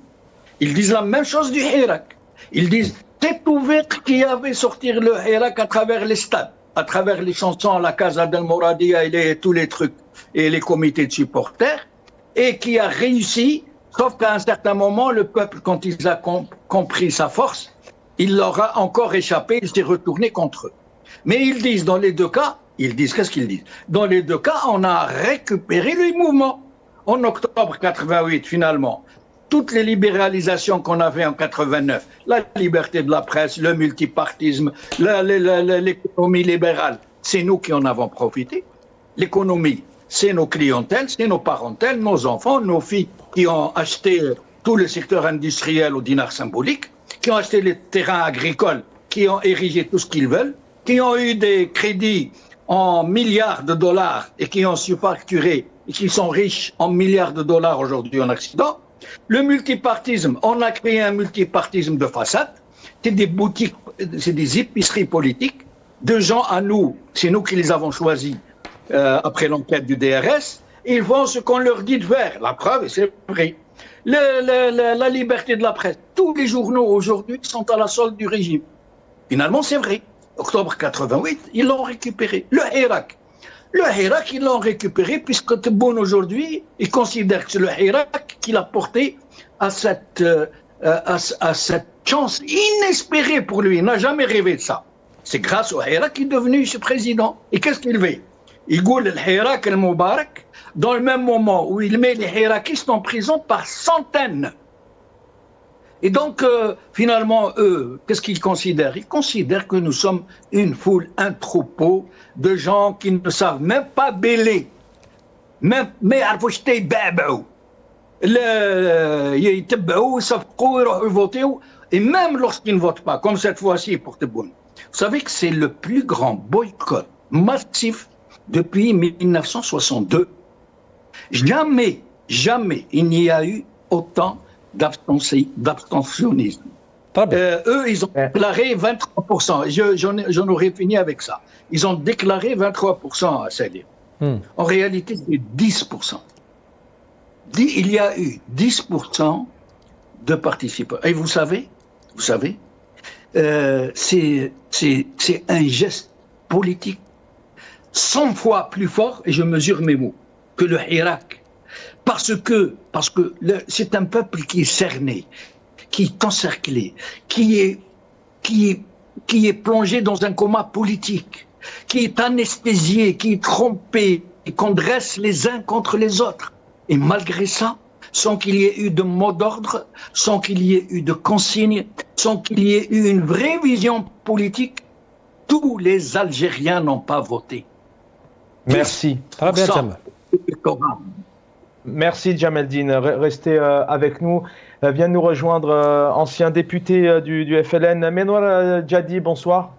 Ils disent la même chose du Hirak. Ils disent c'est ouvert qui avait sorti le Hirak à travers les stades, à travers les chansons, la Casa del Moradia et tous les trucs, et les comités de supporters, et qui a réussi. Sauf qu'à un certain moment, le peuple, quand il a compris sa force, il leur a encore échappé, il s'est retourné contre eux. Mais ils disent, dans les deux cas, qu'est-ce qu'ils disent? Dans les deux cas, on a récupéré le mouvement. En octobre 88, finalement, toutes les libéralisations qu'on avait en 89, la liberté de la presse, le multipartisme, l'économie libérale, c'est nous qui en avons profité. L'économie, c'est nos clientèles, c'est nos parentèles, nos enfants, nos filles qui ont acheté tout le secteur industriel au dinar symbolique, qui ont acheté les terrains agricoles, qui ont érigé tout ce qu'ils veulent, qui ont eu des crédits en milliards de dollars et qui ont su facturer et qui sont riches en milliards de dollars aujourd'hui en Occident. Le multipartisme, on a créé un multipartisme de façade, c'est des boutiques, c'est des épiceries politiques, de gens à nous, c'est nous qui les avons choisis après l'enquête du DRS, ils font ce qu'on leur dit de faire. La preuve, c'est vrai. La liberté de la presse. Tous les journaux aujourd'hui sont à la solde du régime. Finalement, c'est vrai. Octobre 88, ils l'ont récupéré. Le Hirak, ils l'ont récupéré puisque Tebboune aujourd'hui, il considère que c'est le Hirak qui l'a porté à cette chance inespérée pour lui. Il n'a jamais rêvé de ça. C'est grâce au Hirak qu'il est devenu ce président. Et qu'est-ce qu'il fait? Il dit le Hirak el-Moubarak, dans le même moment où il met les Hirakistes en prison par centaines. Et donc, finalement, eux, qu'est-ce qu'ils considèrent? Ils considèrent que nous sommes une foule, un troupeau de gens qui ne savent même pas bêler. Mais et même lorsqu'ils ne votent pas, comme cette fois-ci pour Tebboune. Vous savez que c'est le plus grand boycott massif depuis 1962. Jamais il n'y a eu autant d'abstentionnisme. Eux, ils ont déclaré 23%. J'en aurais fini avec ça. Ils ont déclaré 23% à Salim. En réalité, c'est 10%. Il y a eu 10% de participants. Et vous savez, c'est un geste politique 100 fois plus fort, et je mesure mes mots, que le Hirak. Parce que c'est un peuple qui est cerné, qui est encerclé, qui est plongé dans un coma politique, qui est anesthésié, qui est trompé, et qu'on dresse les uns contre les autres. Et malgré ça, sans qu'il y ait eu de mot d'ordre, sans qu'il y ait eu de consignes, sans qu'il y ait eu une vraie vision politique, tous les Algériens n'ont pas voté. Merci. Très bien, Jamal. Merci Djamel-Din. Restez avec nous. Vient nous rejoindre ancien député du FLN, Menoual Djadi, bonsoir.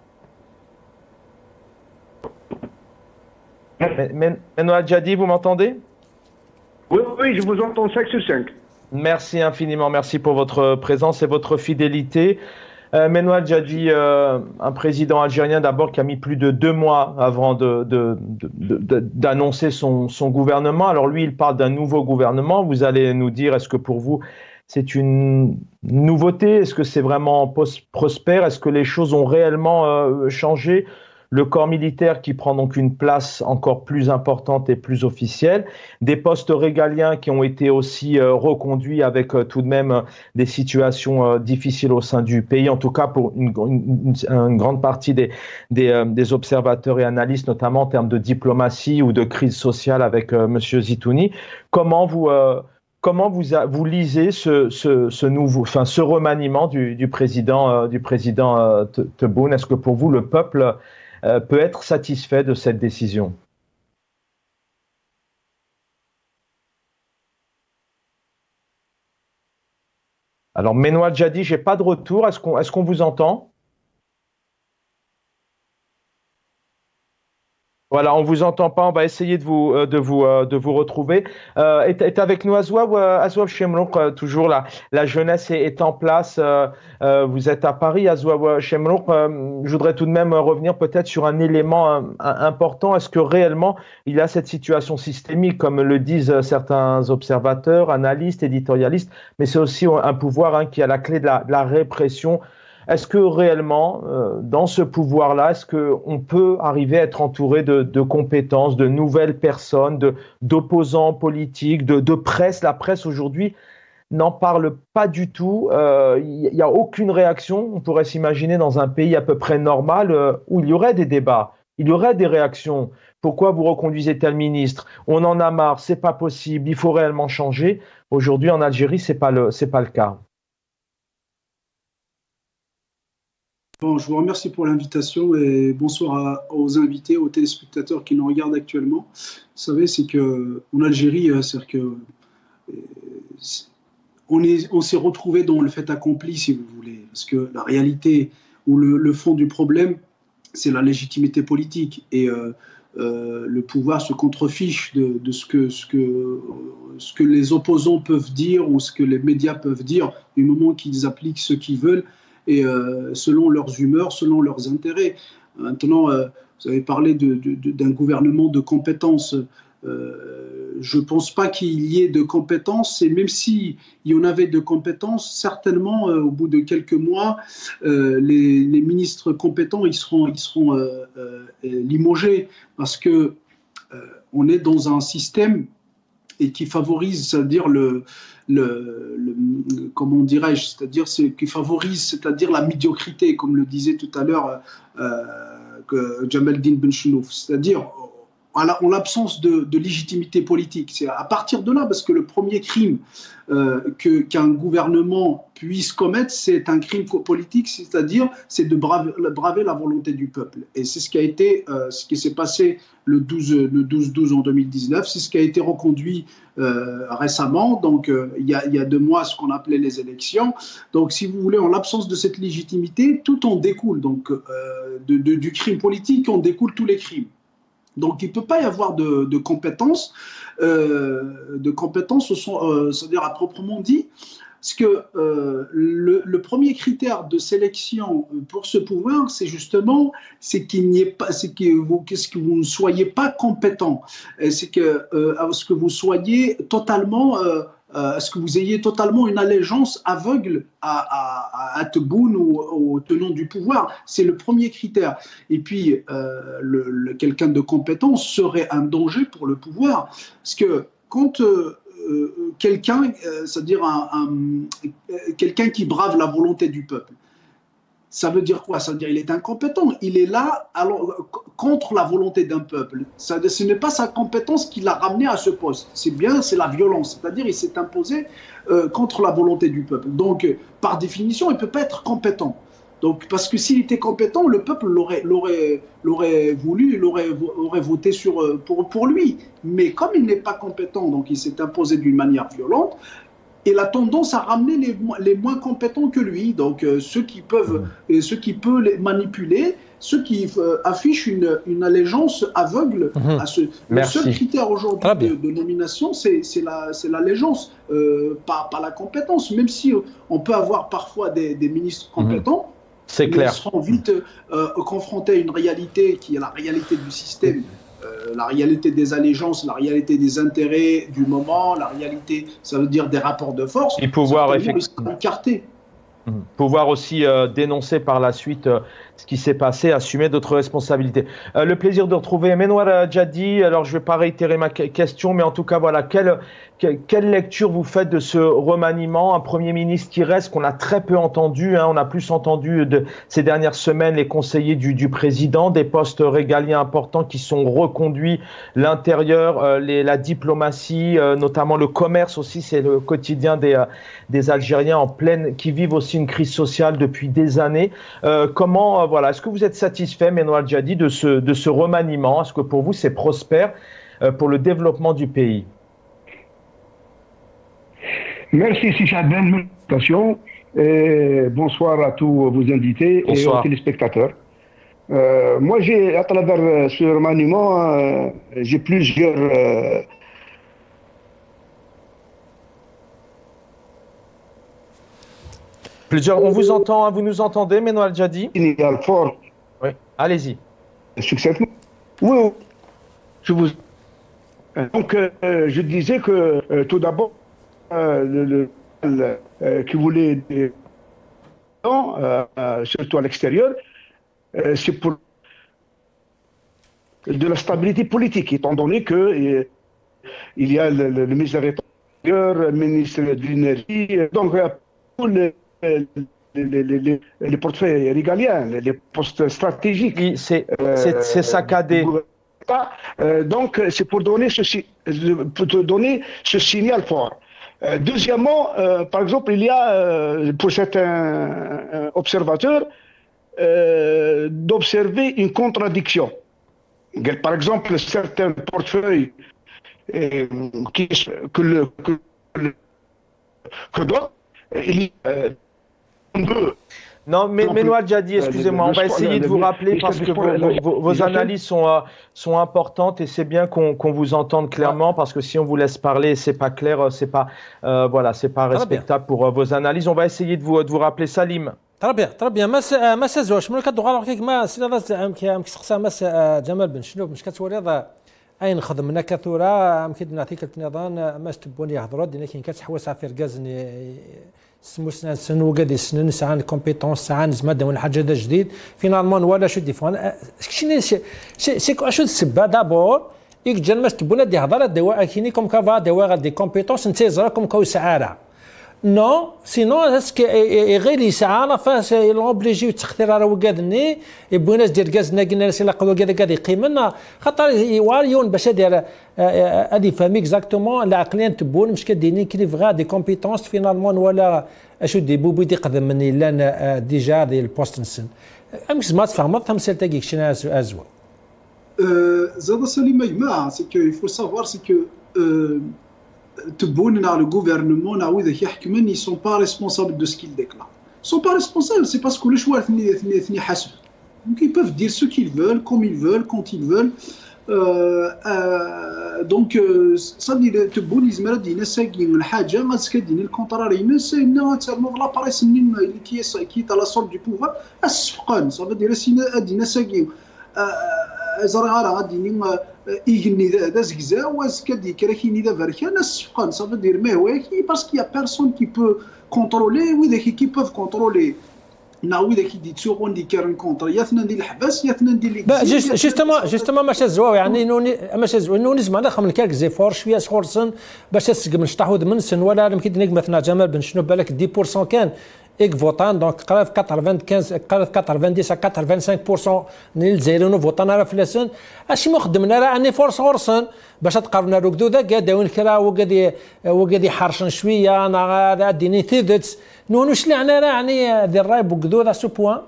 Menoual Djadi, vous m'entendez? Oui, je vous entends 5 sur 5. Merci infiniment, merci pour votre présence et votre fidélité. Menoual Djadi, un président algérien d'abord qui a mis plus de 2 mois avant d'annoncer son gouvernement. Alors lui, il parle d'un nouveau gouvernement. Vous allez nous dire, est-ce que pour vous, c'est une nouveauté? Est-ce que c'est vraiment prospère? Est-ce que les choses ont réellement changé? Le corps militaire qui prend donc une place encore plus importante et plus officielle, des postes régaliens qui ont été aussi reconduits avec tout de même des situations difficiles au sein du pays, en tout cas pour une grande partie des observateurs et analystes, notamment en termes de diplomatie ou de crise sociale avec M. Zitouni. Comment vous lisez ce remaniement du président Tebboune? Est-ce que pour vous, le peuple peut être satisfait de cette décision? Alors, Menoual Djadi, j'ai pas de retour. Est-ce qu'on vous entend? Voilà, on vous entend pas. On va essayer de vous retrouver. Est avec nous Azouab Chemrouk, toujours la jeunesse est en place. Vous êtes à Paris, Azouab Chemrouk. Je voudrais tout de même revenir peut-être sur un élément important. Est-ce que réellement il y a cette situation systémique, comme le disent certains observateurs, analystes, éditorialistes, mais c'est aussi un pouvoir qui a la clé de la répression. Est-ce que réellement, dans ce pouvoir-là, est-ce qu'on peut arriver à être entouré de compétences, de nouvelles personnes, d'opposants politiques, de presse? La presse aujourd'hui n'en parle pas du tout. Il n'y a aucune réaction. On pourrait s'imaginer dans un pays à peu près normal où il y aurait des débats, il y aurait des réactions. Pourquoi vous reconduisez tel ministre? On en a marre, c'est pas possible, il faut réellement changer. Aujourd'hui, en Algérie, c'est pas le cas. Bon, je vous remercie pour l'invitation et bonsoir aux invités, aux téléspectateurs qui nous regardent actuellement. Vous savez, c'est qu'en Algérie, on s'est retrouvé dans le fait accompli, si vous voulez, parce que la réalité ou le fond du problème, c'est la légitimité politique et le pouvoir se contrefiche de ce que les opposants peuvent dire ou ce que les médias peuvent dire du moment qu'ils appliquent ce qu'ils veulent et selon leurs humeurs, selon leurs intérêts. Maintenant, vous avez parlé d'un gouvernement de compétences. Je ne pense pas qu'il y ait de compétences, et même s'il y en avait de compétences, certainement, au bout de quelques mois, les ministres compétents ils seront limogés, parce que on est dans un système et qui favorise, c'est-à-dire comment dirais-je, c'est-à-dire la médiocrité, comme le disait tout à l'heure Djamel-Din Benchenouf, c'est-à-dire en l'absence de légitimité politique. C'est à partir de là, parce que le premier crime qu'un gouvernement puisse commettre, c'est un crime politique, c'est-à-dire c'est de braver la volonté du peuple. Et c'est ce qui s'est passé le 12-12 en 2019, c'est ce qui a été reconduit récemment, donc il y a 2 mois, ce qu'on appelait les élections. Donc si vous voulez, en l'absence de cette légitimité, tout en découle. Donc du crime politique, en découle tous les crimes. Donc, il ne peut pas y avoir de compétences, c'est-à-dire à proprement dit, parce que le premier critère de sélection pour ce pouvoir, c'est justement que vous ne soyez pas compétent, c'est que vous soyez totalement est-ce que vous ayez totalement une allégeance aveugle à Tebboune ou au tenant du pouvoir? C'est le premier critère. Et puis, quelqu'un de compétent serait un danger pour le pouvoir. Parce que quand quelqu'un, c'est-à-dire quelqu'un qui brave la volonté du peuple, Ça veut dire quoi? Ça veut dire qu'il est incompétent. Il est là contre la volonté d'un peuple. Ce n'est pas sa compétence qui l'a ramené à ce poste. C'est la violence. C'est-à-dire qu'il s'est imposé contre la volonté du peuple. Donc, par définition, il ne peut pas être compétent. Donc, parce que s'il était compétent, le peuple l'aurait voulu, aurait voté pour lui. Mais comme il n'est pas compétent, donc il s'est imposé d'une manière violente, il a tendance à ramener les moins compétents que lui. Donc, ceux qui peuvent les manipuler, ceux qui affichent une allégeance aveugle à ce. Le seul critère aujourd'hui de nomination, c'est l'allégeance, pas la compétence. Même si on peut avoir parfois des ministres compétents, c'est clair. Ils seront vite confrontés à une réalité qui est la réalité du système, la réalité des allégeances, la réalité des intérêts du moment, la réalité, ça veut dire des rapports de force. Et pouvoir effectivement écarter. Pouvoir aussi dénoncer par la suite ce qui s'est passé, assumer d'autres responsabilités. Le plaisir de retrouver Menouar Djadi. Alors, je ne vais pas réitérer ma question, mais en tout cas, voilà, quelle lecture vous faites de ce remaniement? Un Premier ministre qui reste, qu'on a très peu entendu. On a plus entendu ces dernières semaines les conseillers du président, des postes régaliens importants qui sont reconduits, l'intérieur, la diplomatie, notamment le commerce aussi, c'est le quotidien des Algériens qui vivent aussi une crise sociale depuis des années. Voilà, est-ce que vous êtes satisfait, Menouar Djadi, de ce remaniement? Est-ce que pour vous c'est prospère pour le développement du pays? Merci Sichad Ben de l'invitation. Bonsoir à tous vos invités et aux téléspectateurs. Moi, à travers ce remaniement, j'ai plusieurs on vous entend, vous nous entendez, Menouar Djadi? Fort. Oui, allez-y. Successivement. Oui, je vous. Donc, je disais que tout d'abord, qui voulait surtout à l'extérieur, c'est pour de la stabilité politique, étant donné que il y a le ministre de l'Intérieur, le ministre de l'Énergie, donc pour les portefeuilles régaliens, les postes stratégiques. C'est saccadé. Donc, c'est pour donner ce signal fort. Deuxièmement, par exemple, il y a, pour certains observateurs, d'observer une contradiction. Par exemple, certains portefeuilles que d'autres, il y a Non, mais Menouar Djadi, excusez-moi, on va essayer de vous rappeler parce que vos analyses sont importantes et c'est bien qu'on vous entende clairement parce que si on vous laisse parler, c'est pas clair, c'est pas respectable pour vos analyses. On va essayer de vous rappeler. Salim. très bien ما سازواش من كدوغ على ما سيدا كيسقسا مس جمال بن شنوب مش كتوري اي نخدم من كثوره يمكن نعطيك النظام ما استبوني يهضروا دينا كاين كتحوس على فركازني سموسنا سنو قد سنن ساعه كومبيتونس ساعه زعما داون حاجه جديد فينالمون ولا شو ديفون سي شو السبه دابور يك جان ما استبونا دي هضره دواء كيني كوم كافا دواء دي كومبيتونس نتيزرا كوم كو سعاره نو سينو اسك غير يسعى فاس لوبليجي تختار راه وكادني يبغي ناس دير كازنا قلنا ناس لا قوا كذا كذا يقيمنا خاطر يواريون باش دير هادي فامي اكزاكتومون العقليه تبون مش كديني كليف غا دي كومبيتونس فينالمون ولا اشو دي بوبي دي قدم مني لان ديجا ديال البوستنسن امس ما تفهمت تمثيل تاعك شنو ازوا زاد سليم يجمع سي كو il faut savoir c'est que le gouvernement, ils ne sont pas responsables de ce qu'ils déclarent. Ils ne sont pas responsables, c'est parce que le choix est. Donc ils peuvent dire ce qu'ils veulent, comme ils veulent, quand ils veulent. Donc ça dit que ils me disent le contraire, l'appareil qui est à la sorte du pouvoir, ça veut dire ça veut dire parce qu'il n'y a personne qui peut contrôler qui peuvent contrôler جوستومون ماشي زواو يعني ماشي زواو نوني زعما خمن كالك زيفور شويه سخورسن باش تسقم نشطحو من سن ولا يمكن مثلا جمال بن شنو بالك 10% كان اك فوتان دونك قراب 95 قراب 90 85% من الجزائريين فوتان على فلسن اش ما خدمنا راه اني فرص غرسن باش تقارنا ركدودا قاداوين كرا وقادي حرشن شويه انا ديني ثيدت نونوش اللي عنا راه يعني ذي الراي بوكدودا سو بوان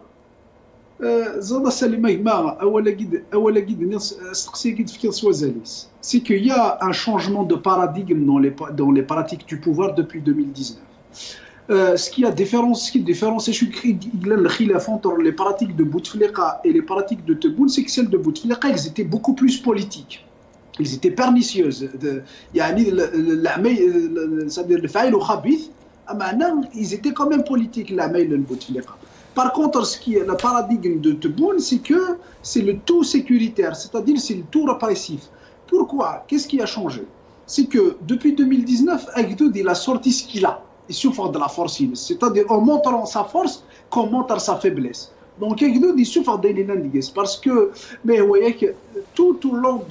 زاد سليمة جماعة أولا جد استقصي جد في كيس وزاليس c'est qu'il y a un changement de paradigme dans les pratiques du pouvoir depuis 2019. Ce qui différencie le khilaf entre les pratiques de Bouteflika et les pratiques de Tebboune, c'est que celles de Bouteflika, elles étaient beaucoup plus politiques. Elles étaient pernicieuses. C'est-à-dire le faïl ou khabith, ils étaient quand même politiques, la mail de Bouteflika. Par contre, ce qui est le paradigme de Tebboune, c'est que c'est le tout sécuritaire, c'est-à-dire c'est le tout répressif. Pourquoi? Qu'est-ce qui a changé? C'est que depuis 2019, Agdoud il a sorti ce qu'il a. Il souffre de la force, c'est-à-dire en montrant sa force, qu'on montre sa faiblesse. Donc Agdoud il souffre d'indiges parce que, mais vous voyez que tout au long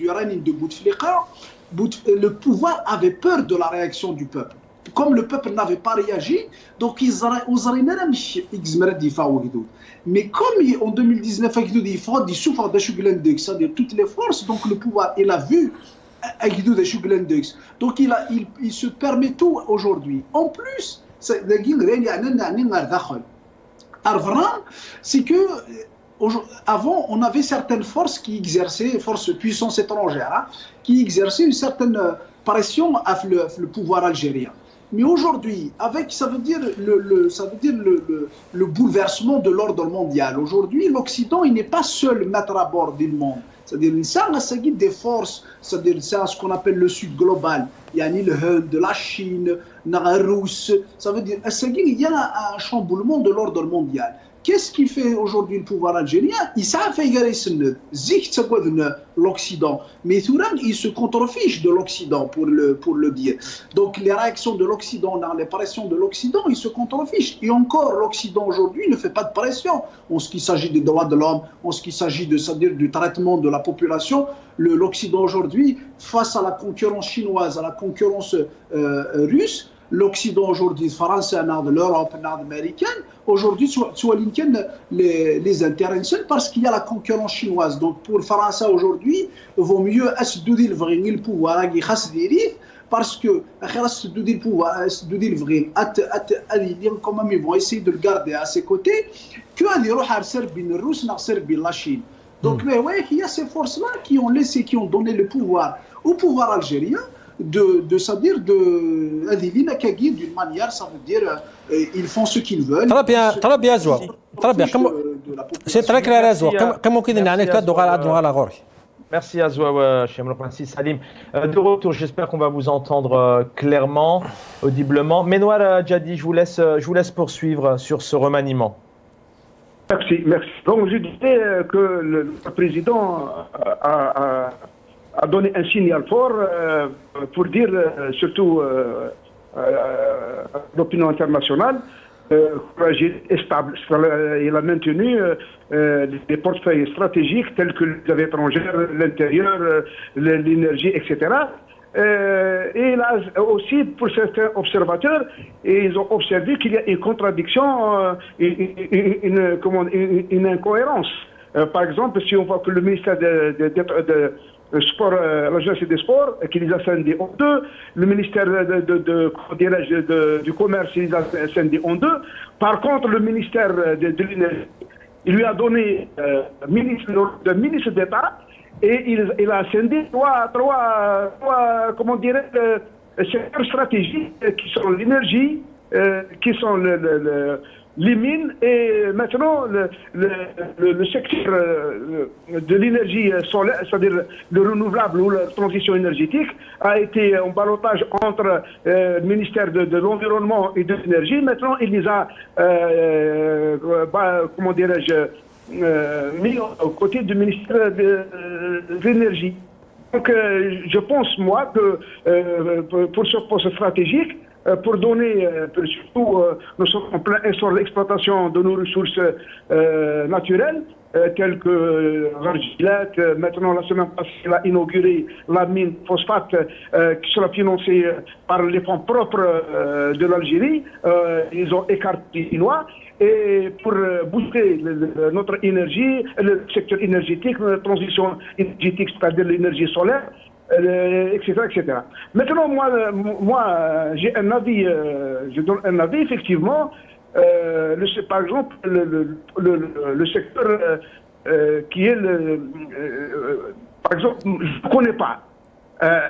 du règne de Bouteflika, le pouvoir avait peur de la réaction du peuple. Comme le peuple n'avait pas réagi, donc ils mais comme en 2019 il souffre de Chuglendex, c'est-à-dire toutes les forces, donc le pouvoir il a vu de Chuglendex, donc il se permet tout aujourd'hui. En plus, c'est que avant on avait certaines forces qui exerçaient, forces puissance étrangères, qui exerçaient une certaine pression à le pouvoir algérien. Mais aujourd'hui, ça veut dire le bouleversement de l'ordre mondial. Aujourd'hui, l'Occident, il n'est pas seul maître à bord du monde. C'est-à-dire, ça s'agit des forces, c'est-à-dire ce qu'on appelle le Sud global. Il y a le Hind, de la Chine, la Russe. Ça veut dire, il y a un chamboulement de l'ordre mondial. Qu'est-ce qui fait aujourd'hui le pouvoir algérien? Il savait l'Occident, mais il se contrefiche de l'Occident pour le dire. Donc les réactions de l'Occident, dans les pressions de l'Occident, il se contrefiche. Et encore, l'Occident aujourd'hui ne fait pas de pression en ce qui s'agit des droits de l'homme, en ce qui s'agit c'est-à-dire du traitement de la population. L'Occident aujourd'hui, face à la concurrence chinoise, à la concurrence russe, l'Occident aujourd'hui, français, l'Europe, l'américaine, aujourd'hui, soit les intéressants parce qu'il y a la concurrence chinoise. Donc pour le français aujourd'hui, il vaut mieux assurer le pouvoir parce que le pouvoir, comment ils vont essayer de le garder à ses côtés, que la Chine. Donc il y a ces forces-là qui ont donné le pouvoir au pouvoir algérien. C'est-à-dire d'une manière, ça veut dire ils font ce qu'ils veulent. Très bien, Zoua. Très bien. C'est très clair, Zoua. Comment on dit Merci à Zoua, Francis Salim. De retour, j'espère qu'on va vous entendre clairement, audiblement. Menouar Djadi, je vous laisse poursuivre sur ce remaniement. Merci. Donc je disais que le président a donné un signal fort pour dire, surtout à l'opinion internationale, est stable. Il a maintenu des portefeuilles stratégiques tels que les affaires étrangères, l'intérieur, l'énergie, etc. Et là aussi, pour certains observateurs, ils ont observé qu'il y a une contradiction, une incohérence. Par exemple, si on voit que le ministère sport, l'agence des sports, qui les a scindés en deux, le ministère du commerce, il les a scindés en deux. Par contre, le ministère de l'énergie, il lui a donné ministre d'État et il a scindé trois comment dirais-je, secteurs stratégiques qui sont l'énergie, qui sont les mines et maintenant le secteur de l'énergie solaire, c'est-à-dire le renouvelable ou la transition énergétique, a été en ballottage entre le ministère de l'Environnement et de l'Énergie. Maintenant, il les a, comment dirais-je, mis aux côtés du ministère de l'Énergie. Donc, je pense, moi, que pour ce poste stratégique, pour donner, surtout, nous sommes en plein essor de l'exploitation de nos ressources naturelles, tels que Vargilat. Maintenant, la semaine passée, il a inauguré la mine phosphate qui sera financée par les fonds propres de l'Algérie. Ils ont écarté les Chinois. Et pour booster notre énergie, le secteur énergétique, la transition énergétique, c'est-à-dire l'énergie solaire, etc., etc. Maintenant, moi j'ai un avis, je donne un avis, effectivement. Par exemple, le secteur qui est par exemple, je ne connais pas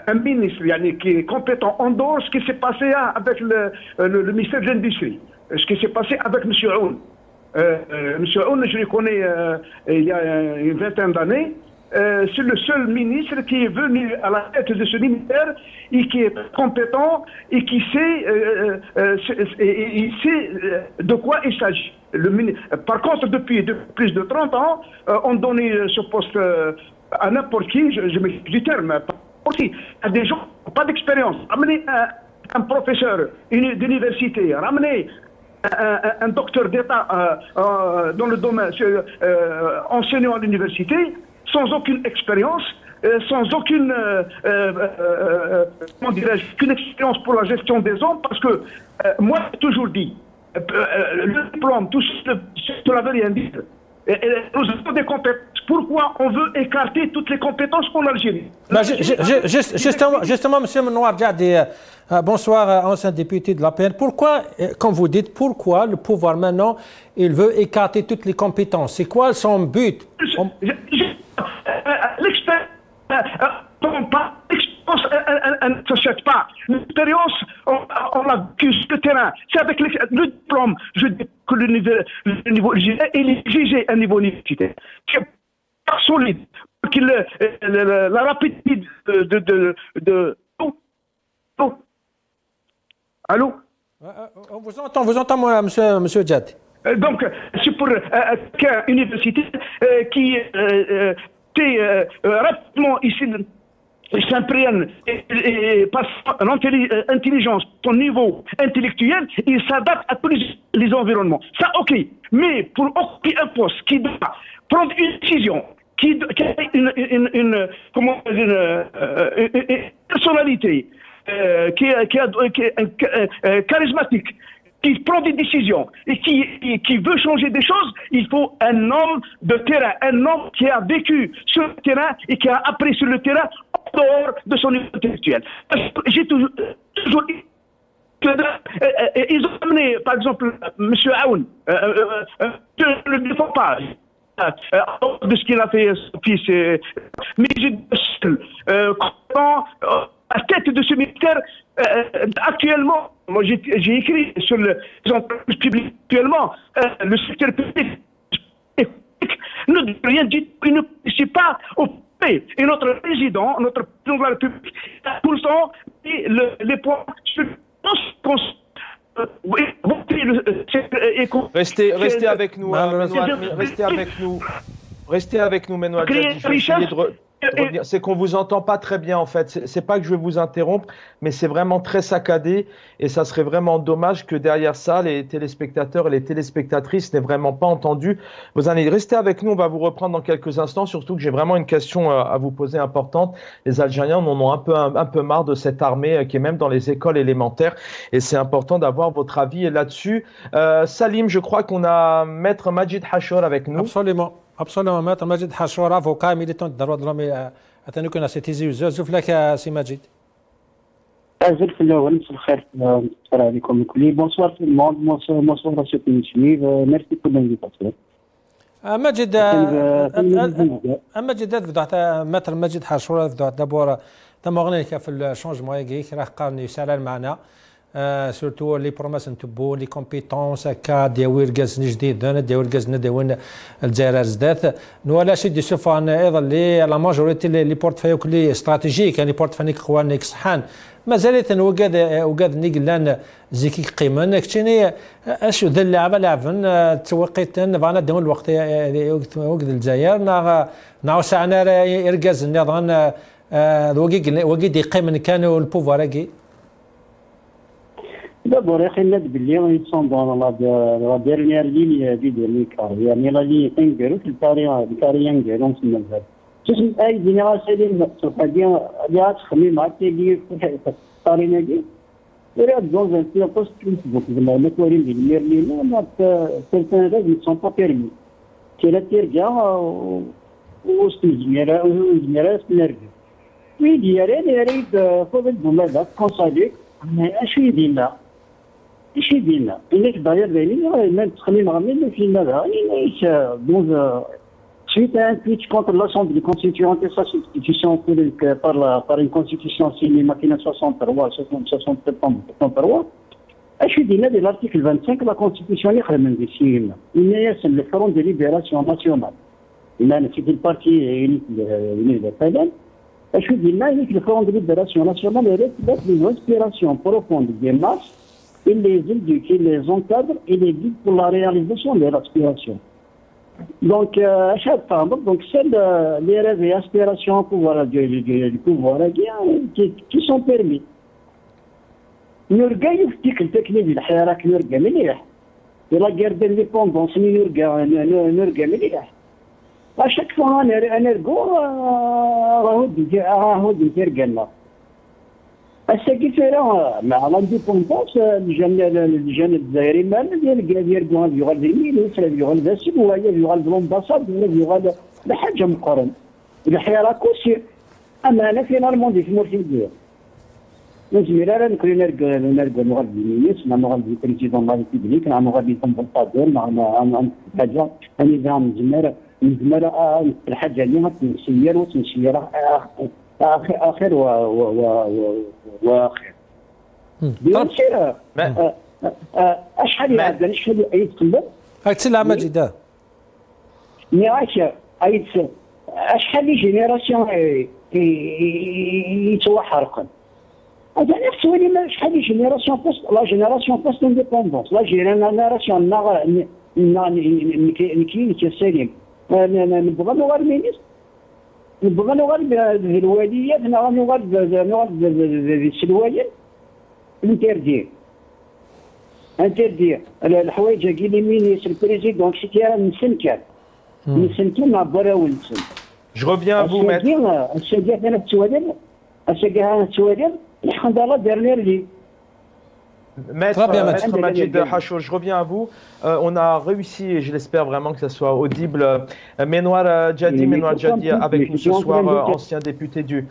un ministre qui est compétent en dehors de ce qui s'est passé avec le ministère de l'Industrie, ce qui s'est passé avec M. Aoun. M. Aoun, je le connais il y a une vingtaine d'années. C'est le seul ministre qui est venu à la tête de ce ministère et qui est compétent et qui sait, de quoi il s'agit. Par contre, depuis plus de 30 ans, on donnait ce poste à n'importe qui, je m'excuse du terme, à des gens qui n'ont pas d'expérience. Ramener un professeur d'université, ramener un docteur d'État dans le domaine enseignant à l'université, sans aucune expérience, sans aucune aucune expérience pour la gestion des hommes, parce que moi j'ai toujours dit, le diplôme, tout cela veut rien dire. Nous avons des compétences. Pourquoi on veut écarter toutes les compétences en Algérie? Justement, M. Menouar Djadi, bonsoir, ancien député de l'APN. Pourquoi, comme vous dites, pourquoi le pouvoir maintenant, il veut écarter toutes les compétences? C'est quoi son but? L'expérience, elle ne s'achète pas. L'expérience, on l'a vécu sur le terrain. C'est avec le diplôme, je dis que le niveau universitaire, il est jugé à un niveau universitaire. C'est pas solide. La rapidité de Allô? On vous entend, moi, monsieur Djadi. Donc, c'est pour qu'un universitaire qui rapidement ici s'imprègne et passe l'intelligence, son niveau intellectuel, il s'adapte à tous les environnements. Ça, ok. Mais pour occuper un poste qui doit prendre une décision, qui a une personnalité, qui est charismatique, qui prend des décisions et qui veut changer des choses, il faut un homme de terrain, un homme qui a vécu sur le terrain et qui a appris sur le terrain en dehors de son niveau intellectuel. J'ai toujours ils ont amené, par exemple, M. Aoun, je ne le défends pas, de ce qu'il a fait son fils, mais à la tête de ce ministère, actuellement, moi j'ai écrit sur les entreprises publiques actuellement, le secteur public ne dit rien du tout, il ne participe pas au pays. Et notre président de la République, tout le temps, les points sur Restez avec nous, restez avec nous, Menouar Djadi. C'est qu'on vous entend pas très bien en fait. C'est pas que je vais vous interrompre, mais c'est vraiment très saccadé et ça serait vraiment dommage que derrière ça, les téléspectateurs et les téléspectatrices n'aient vraiment pas entendu. Vous allez rester avec nous, on va vous reprendre dans quelques instants, surtout que j'ai vraiment une question à vous poser importante. Les Algériens en ont un peu marre de cette armée qui est même dans les écoles élémentaires et c'est important d'avoir votre avis là-dessus. Salim, je crois qu'on a Maître Majid Hachour avec nous. Absolument, Maître Majid Hachour, avocat militant de droits de l'homme. Attendez qu'on a cette زوف لك سي ماجد. زوف الأول مساء الخير السلام عليكم الكل. Bonsoir tout le monde, bonsoir à ceux qui nous suivent. Merci pour l'invitation. ماجد ماître ماجد حشور دابور تم غنيك في الشونجمون ياكيك راه قارن يسال معنا سورتو لي بروماس نتبو لي كومبيتونس هكا ديوير كازن جديد ديوير كازن ديوين الجزائر زدات نوالا شي دي شوف ايضا لي لا ماجوريتي لي بورتفايو كلي استراتيجيك يعني بورتفانيك خوانيك صحان مازالت وقاد نيقلان زيكي قيمن كتشيني اش ذا اللعبه لعبن توقيتن فانا دون الوقت وقت الجزائر ناو ساعنا يركز النظام وقيد يقيمن كانوا البوفوار كي D'abord, ils sont dans la dernière ligne du dernier quart. يعني لا لي انجلو في الطريقه انجلو في المذهب. تسمى اي جينيراسيون سوفاديا اللي تخمم مع تيجي في الطريقه دي. Regarde dans un petit poste Facebook, la méthode de Merlin, certains règles ne sont pas permis. C'est la terre ou ce Oui, il y a rien, faut être bon là, consolé. Mais je suis dit là. Je suis dit là. Il est d'ailleurs venu, même très marmé, le film là. Il est suite à un pitch contre l'Assemblée constituante et sa substitution par une constitution signée maquinée 63, 63. Je suis dit là de l'article 25 la constitution est vraiment décisive. Il y a le Front de libération nationale. Il y a le parti unique de Fadel. Je suis dit là le Front de libération nationale reflète les aspirations profondes des masses. Il les éduque, il les encadre, il les guide pour la réalisation de leurs aspirations. Donc, à chaque fois, c'est les rêves et aspirations du pouvoir qui sont permis. نرجع يفتك التكنيك الحراك نرجع مليح. إلا guerre d'indépendance نرجع مليح. À chaque fois نرجع راهو ترجع لنا. الساكي فيها مع لانديبوندونس الجانب الجزائري مال يرجعوا يغال الميليس يغال الاسد وهي يغال الامباساد يغال لحاجه مقارن. الحراك كلشي اما انا فينالمون دي في مورتيدير. نجمي لا نكون نرجع نغال الميليس نغال البريزيدون لا ريبوبليك نغال الامباسادور نغال حاجه نظام زماره الحاجه اللي غتنسير وتنسير آخر وآخر. بيصير أشحال يعدل أشحال يتقلب. هاي تسلع مجد. نعاش أشحال جينيراسيون يتوحرقن. هذا نفس ولي ما أشحال جينيراسيون لا جينيراسيون بوست انديبوندونس لا جينيراسيون نكين كسالم نبغى نغير مينيس. نبغى نغلب الواليات نغلب السلوايل انتردير الحوايج كي مينيس البريزيدون شتيها نسنكر مع براول نسن. Je reviens à vous, maître. السجاح انا السوالم الحمد لله دارنا لي. Maître Majid Hachour, je reviens à vous. On a réussi, et je l'espère vraiment que ça soit audible, Menouar Djadi avec nous ce soir, ancien député du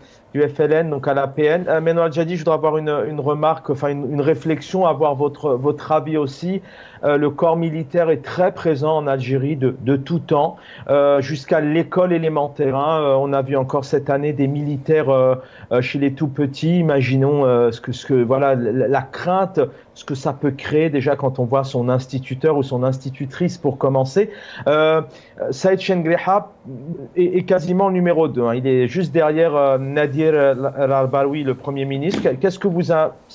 FLN, donc à l'APN. Menouar Djadi, je voudrais avoir une remarque, enfin une réflexion, avoir votre avis aussi. Le corps militaire est très présent en Algérie de tout temps, jusqu'à l'école élémentaire. On a vu encore cette année des militaires chez les tout petits. Imaginons voilà, la crainte, ce que ça peut créer déjà quand on voit son instituteur ou son institutrice pour commencer. Saïd Chengreha est quasiment numéro 2. Il est juste derrière Nadir Al-Arbaoui, le Premier ministre. Qu'est-ce que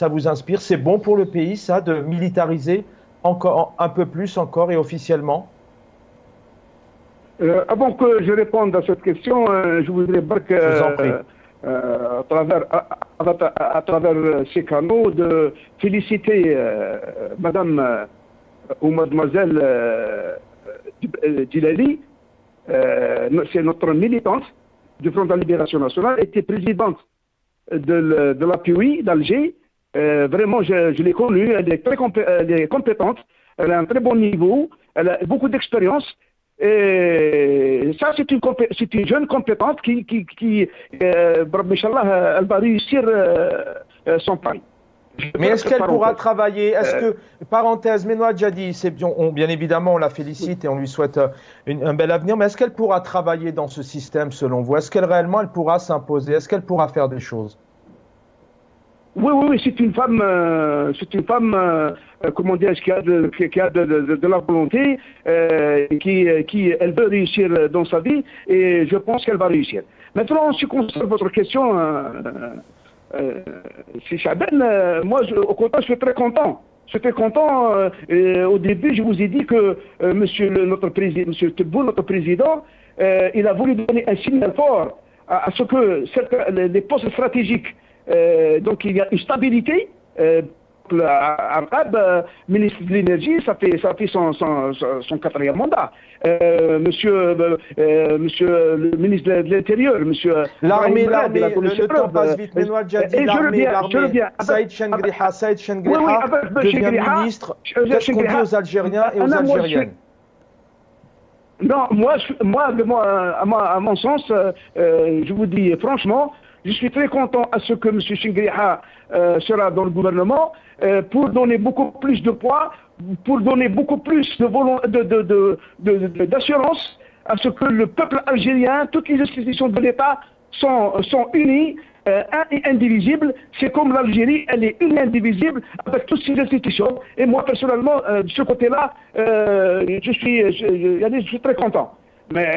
ça vous inspire? C'est bon pour le pays, ça, de militariser encore un peu plus encore et officiellement? Avant que je réponde à cette question, je voudrais à travers ces canaux de féliciter Madame ou Mademoiselle Djilali, c'est notre militante du Front de la Libération Nationale, était présidente de l'APUI d'Alger. Vraiment, je l'ai connue, elle est très compétente, elle a un très bon niveau, elle a beaucoup d'expérience. Et ça, c'est une jeune compétente qui Inch'Allah, elle va réussir son pari. Mais est-ce qu'elle pourra travailler? Est-ce que, parenthèse, Menouar Djadi, bien évidemment, on la félicite et on lui souhaite un bel avenir, mais est-ce qu'elle pourra travailler dans ce système selon vous? Est-ce qu'elle réellement elle pourra s'imposer? Est-ce qu'elle pourra faire des choses? Oui, c'est une femme, comment dire, qui a de la volonté, qui elle veut réussir dans sa vie, et je pense qu'elle va réussir. Maintenant, en ce qui concerne votre question, c'est Chaben, moi, au contraire, je suis très content. J'étais content. Au début, je vous ai dit que Monsieur Tebboune, notre président, il a voulu donner un signal fort à ce que les postes stratégiques, donc il y a une stabilité exemple, Arqab, ministre de l'énergie, ça fait son 4e mandat. Monsieur le ministre de l'Intérieur, monsieur... L'armée, le temps passe vite. Menoual Djadi, l'armée, Saïd Chengriha devient ministre. Qu'est-ce qu'on dit aux Algériens et aux Algériennes? Non, moi, à mon sens, je vous dis franchement, je suis très content à ce que M. Chengriha sera dans le gouvernement pour donner beaucoup plus de poids, pour donner beaucoup plus d'assurance à ce que le peuple algérien, toutes les institutions de l'État sont unies, et indivisibles. C'est comme l'Algérie, elle est unie et indivisible avec toutes ces institutions. Et moi, personnellement, de ce côté-là, je suis très content. Mais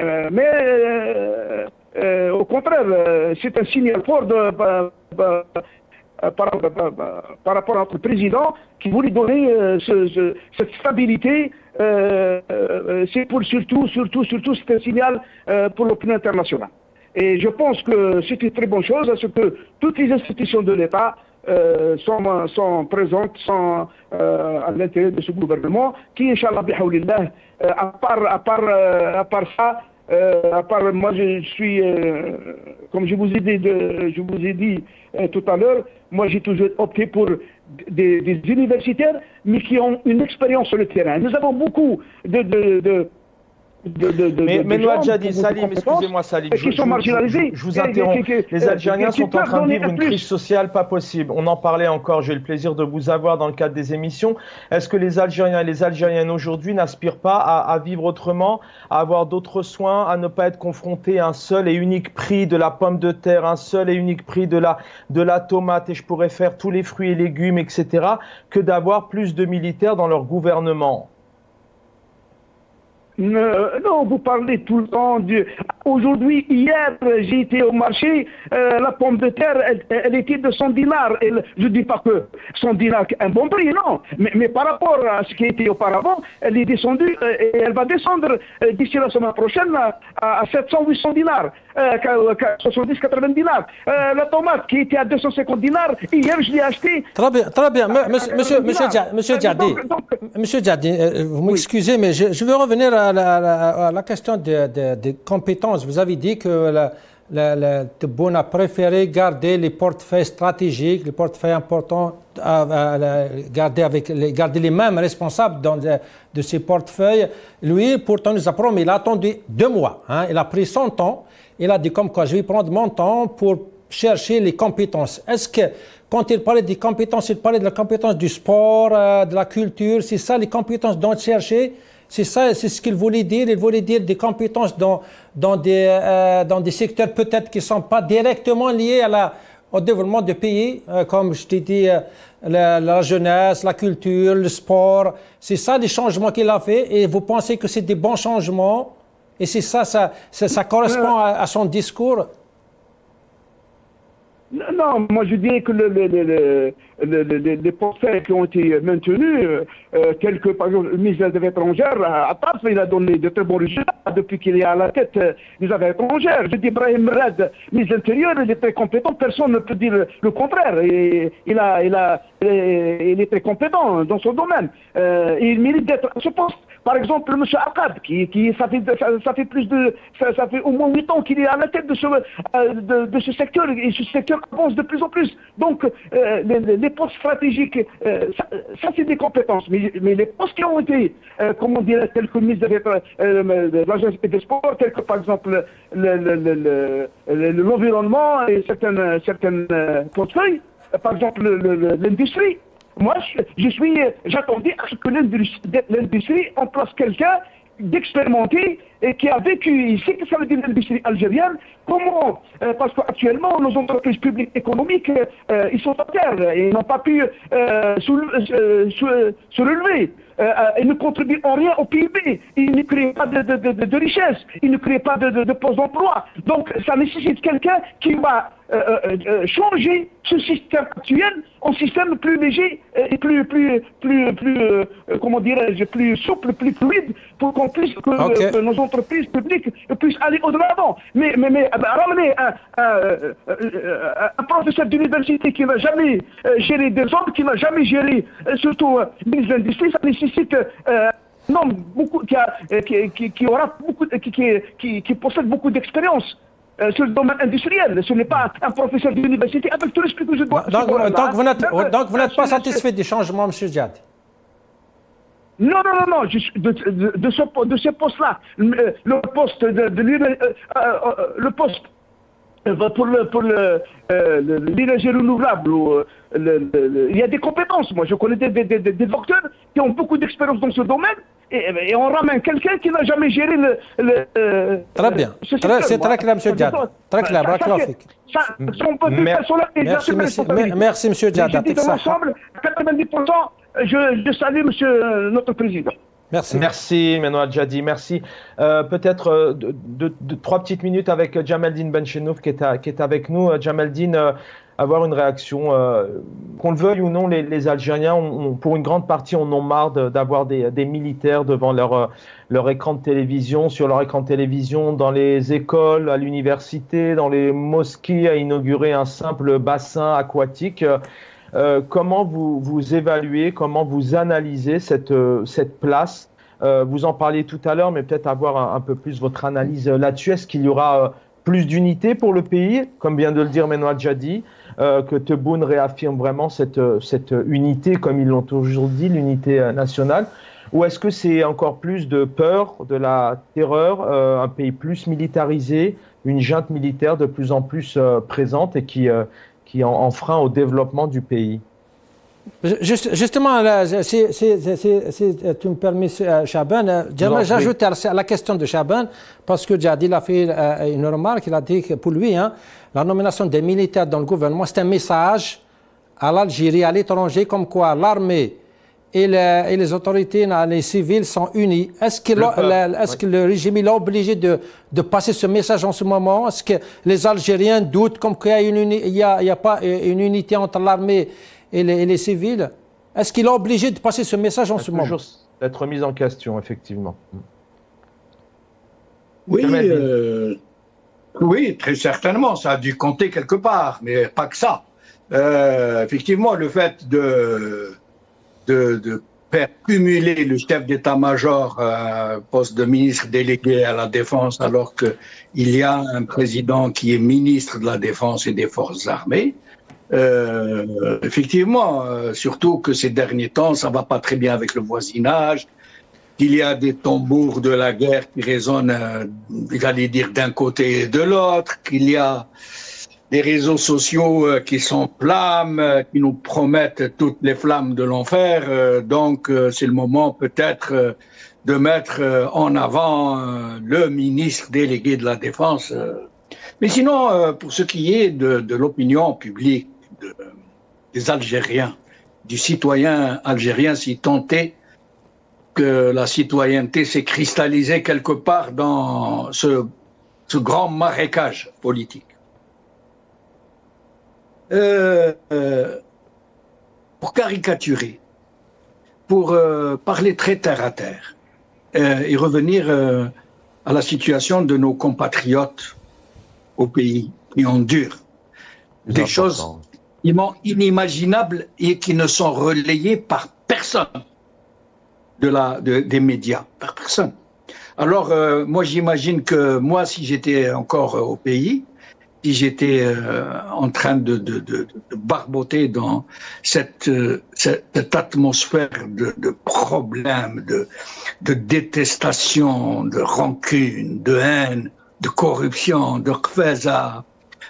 au contraire, c'est un signal fort par rapport à notre président qui voulait donner cette stabilité. C'est pour surtout, c'est un signal pour l'opinion internationale. Et je pense que c'est une très bonne chose, parce que toutes les institutions de l'État sont présentes, sont à l'intérieur de ce gouvernement, qui, Inch'Allah, bihaoulillah, à part ça, moi je suis, comme je vous ai dit tout à l'heure, moi j'ai toujours opté pour des universitaires, mais qui ont une expérience sur le terrain. Nous avons beaucoup mais Menoual Djadi, Salim, excusez-moi Salim, je vous interromps. Les Algériens sont en train de vivre une crise sociale pas possible. On en parlait encore, j'ai eu le plaisir de vous avoir dans le cadre des émissions. Est-ce que les Algériens et les Algériennes aujourd'hui n'aspirent pas à vivre autrement, à avoir d'autres soins, à ne pas être confrontés à un seul et unique prix de la pomme de terre, un seul et unique prix de la tomate, et je pourrais faire tous les fruits et légumes, etc., que d'avoir plus de militaires dans leur gouvernement? Non, vous parlez tout le temps Aujourd'hui, hier, j'ai été au marché, la pomme de terre, elle était de 100 dinars. Je ne dis pas que 100 dinars, un bon prix, non. Mais par rapport à ce qui était auparavant, elle est descendue et elle va descendre d'ici la semaine prochaine à 700-800 dinars, 70-80 dinars. La tomate qui était à 250 dinars, hier, je l'ai achetée. Très bien. Monsieur Djadi, vous m'excusez, mais je veux revenir à la question des compétences. Vous avez dit que Tebboune a préféré garder les portefeuilles stratégiques, les portefeuilles importants, garder les mêmes responsables de ces portefeuilles. Lui, pourtant, nous a promis, il a attendu 2 mois. Il a pris son temps. Il a dit comme quoi, je vais prendre mon temps pour chercher les compétences. Est-ce que, quand il parlait des compétences, il parlait de la compétence du sport, de la culture, c'est ça les compétences dont il cherchait? C'est ça, c'est ce qu'il voulait dire. Il voulait dire des compétences dans des secteurs peut-être qui ne sont pas directement liés au développement du pays, comme je t'ai dit, la jeunesse, la culture, le sport. C'est ça les changements qu'il a fait. Et vous pensez que c'est des bons changements? Et c'est ça correspond à son discours? Non, moi je dirais que les portefeuilles qui ont été maintenus, tels que par exemple le ministre des Affaires étrangères, à Taf, il a donné de très bons résultats depuis qu'il est à la tête des Affaires étrangères. Je dis Brahim Merad, ministre de l'Intérieur, il est très compétent, personne ne peut dire le contraire. Et il est très compétent dans son domaine. Il mérite d'être à ce poste. Par exemple, M. Arqab, ça fait au moins 8 ans qu'il est à la tête de ce secteur, et ce secteur avance de plus en plus. Donc, les postes stratégiques, ça c'est des compétences. Mais les postes qui ont été, comment dire, tels que le ministre de l'Agence des Sports, tels que par exemple l'environnement et certaines portefeuilles, par exemple l'industrie. Moi, j'attendais à ce que l'industrie en place quelqu'un d'expérimenté et qui a vécu, il sait que ça veut dire l'industrie algérienne. Comment? Parce qu'actuellement, nos entreprises publiques économiques, ils sont à terre et ils n'ont pas pu se relever. Ils ne contribuent en rien au PIB. Ils ne créent pas de richesse. Ils ne créent pas de postes d'emploi. Donc, ça nécessite quelqu'un qui va changer ce système actuel en système plus léger et plus comment dirais-je, plus souple, plus fluide, pour qu'on puisse, que nos entreprises publiques puissent aller au-delà. Mais ramener un professeur d'université qui n'a jamais géré des hommes, qui n'a jamais géré surtout ministre de l'Industrie, ça nécessite non, beaucoup, qui possède beaucoup d'expérience sur le domaine industriel. Ce n'est pas un professeur d'université, avec tout respect que je dois... Donc vous n'êtes pas satisfait des changements, M. Djad? Non. De ce poste-là, le poste le poste pour l'énergie renouvelable, il y a des compétences. Moi, je connais des docteurs qui ont beaucoup d'expérience dans ce domaine, et on ramène quelqu'un qui n'a jamais géré Très bien. C'est très clair, M. Djad. Très clair. Merci, M. Djad. Dans l'ensemble, 90%, je salue notre président. Merci, Manuel Djadi. Merci. Peut-être trois petites minutes avec Jamaldine Benchenouf qui est avec nous. Jamaldine, avoir une réaction. Qu'on le veuille ou non, les Algériens, pour une grande partie, en ont marre d'avoir des militaires devant leur écran de télévision, sur leur écran de télévision, dans les écoles, à l'université, dans les mosquées, à inaugurer un simple bassin aquatique. Comment vous évaluez, comment vous analysez cette place? Vous en parliez tout à l'heure, mais peut-être avoir un peu plus votre analyse là-dessus. Est-ce qu'il y aura plus d'unité pour le pays, comme vient de le dire Manuel Djadi, que Tebboune réaffirme vraiment cette unité, comme ils l'ont toujours dit, l'unité nationale? Ou est-ce que c'est encore plus de peur, de la terreur, un pays plus militarisé, une junte militaire de plus en plus présente et qui enfreint au développement du pays? Justement, si tu me permets, Chaban, j'ajoute à la question de Chaban, parce que Djadi a fait une remarque, il a dit que pour lui, la nomination des militaires dans le gouvernement, c'est un message à l'Algérie, à l'étranger, comme quoi l'armée et les autorités, les civils sont unis. Est-ce que le régime est obligé de passer ce message en ce moment? Est-ce que les Algériens doutent comme qu'il n'y a pas une unité entre l'armée et les civils? Est-ce qu'il est obligé de passer ce message en ce moment? Toujours d'être mis en question, effectivement. Oui, très certainement, ça a dû compter quelque part, mais pas que ça. Effectivement, le fait de faire cumuler le chef d'état-major à un poste de ministre délégué à la Défense, alors qu'il y a un président qui est ministre de la Défense et des Forces armées, effectivement, surtout que ces derniers temps, ça va pas très bien avec le voisinage, qu'il y a des tambours de la guerre qui résonnent, j'allais dire, d'un côté et de l'autre, qu'il y a des réseaux sociaux qui s'enflamment, qui nous promettent toutes les flammes de l'enfer. Donc, c'est le moment peut-être de mettre en avant le ministre délégué de la Défense. Mais sinon, pour ce qui est de l'opinion publique, des Algériens, du citoyen algérien, si tant est que la citoyenneté s'est cristallisée quelque part dans ce grand marécage politique. Pour caricaturer, pour parler très terre à terre et revenir à la situation de nos compatriotes au pays qui endurent des choses inimaginables et qui ne sont relayées par personne des médias, par personne. Alors, moi, j'imagine que moi, si j'étais encore au pays, si j'étais en train de barboter dans cette atmosphère de problèmes, de détestation, de rancune, de haine, de corruption, de khfeza,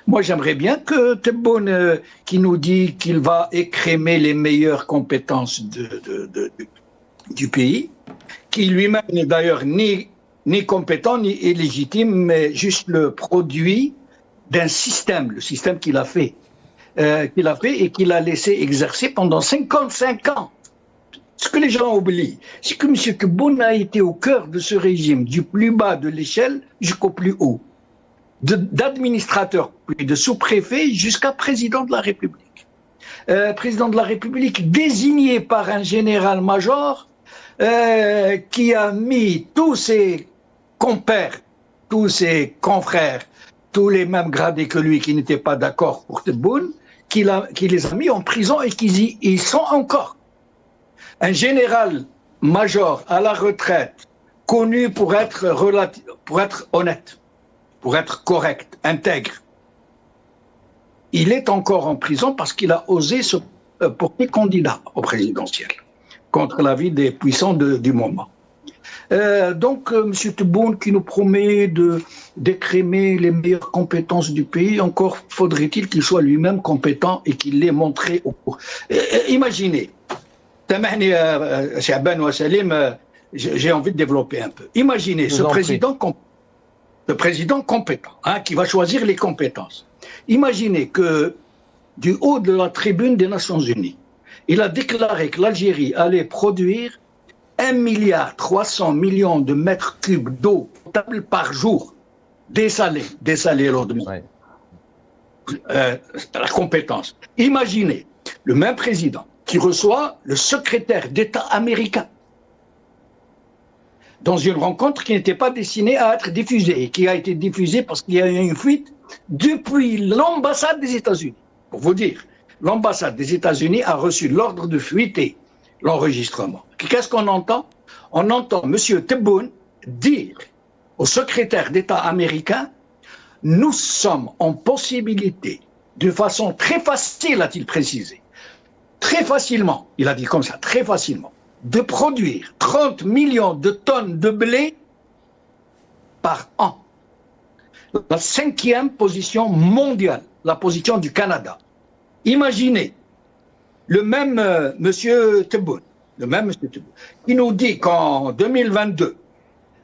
moi, j'aimerais bien que Tebboune, qui nous dit qu'il va écrémer les meilleures compétences du pays, qui lui-même n'est d'ailleurs ni compétent, ni illégitime, mais juste le produit d'un système, le système qu'il a fait et qu'il a laissé exercer pendant 55 ans. Ce que les gens oublient, c'est que M. Tebboune a été au cœur de ce régime, du plus bas de l'échelle jusqu'au plus haut. d'administrateur, puis de sous-préfet jusqu'à président de la République. Président de la République désigné par un général-major qui a mis tous ses compères, tous ses confrères, tous les mêmes gradés que lui qui n'étaient pas d'accord pour Tebboune, qui les a mis en prison et qui y sont encore. Un général-major à la retraite, connu pour être honnête, pour être correct, intègre. Il est encore en prison parce qu'il a osé se porter candidat au présidentiel contre l'avis des puissants du moment. Donc, M. Tebboune qui nous promet d'écrémer les meilleures compétences du pays, encore faudrait-il qu'il soit lui-même compétent et qu'il l'ait montré au cours. Imaginez, j'ai envie de développer un peu. Imaginez ce président compétent, qui va choisir les compétences. Imaginez que du haut de la tribune des Nations Unies, il a déclaré que l'Algérie allait produire 1,3 milliard de mètres cubes d'eau potable par jour, dessalée l'eau de mer. La compétence. Imaginez le même président qui reçoit le secrétaire d'État américain dans une rencontre qui n'était pas destinée à être diffusée et qui a été diffusée parce qu'il y a eu une fuite depuis l'ambassade des États-Unis. Pour vous dire, l'ambassade des États-Unis a reçu l'ordre de fuiter l'enregistrement. Qu'est-ce qu'on entend? On entend M. Tebboune dire au secrétaire d'État américain: nous sommes en possibilité, de façon très facile, a-t-il précisé, très facilement, il a dit comme ça, très facilement, de produire 30 millions de tonnes de blé par an. La 5e position mondiale, la position du Canada. Imaginez le même monsieur Tebboune, qui nous dit qu'en 2022,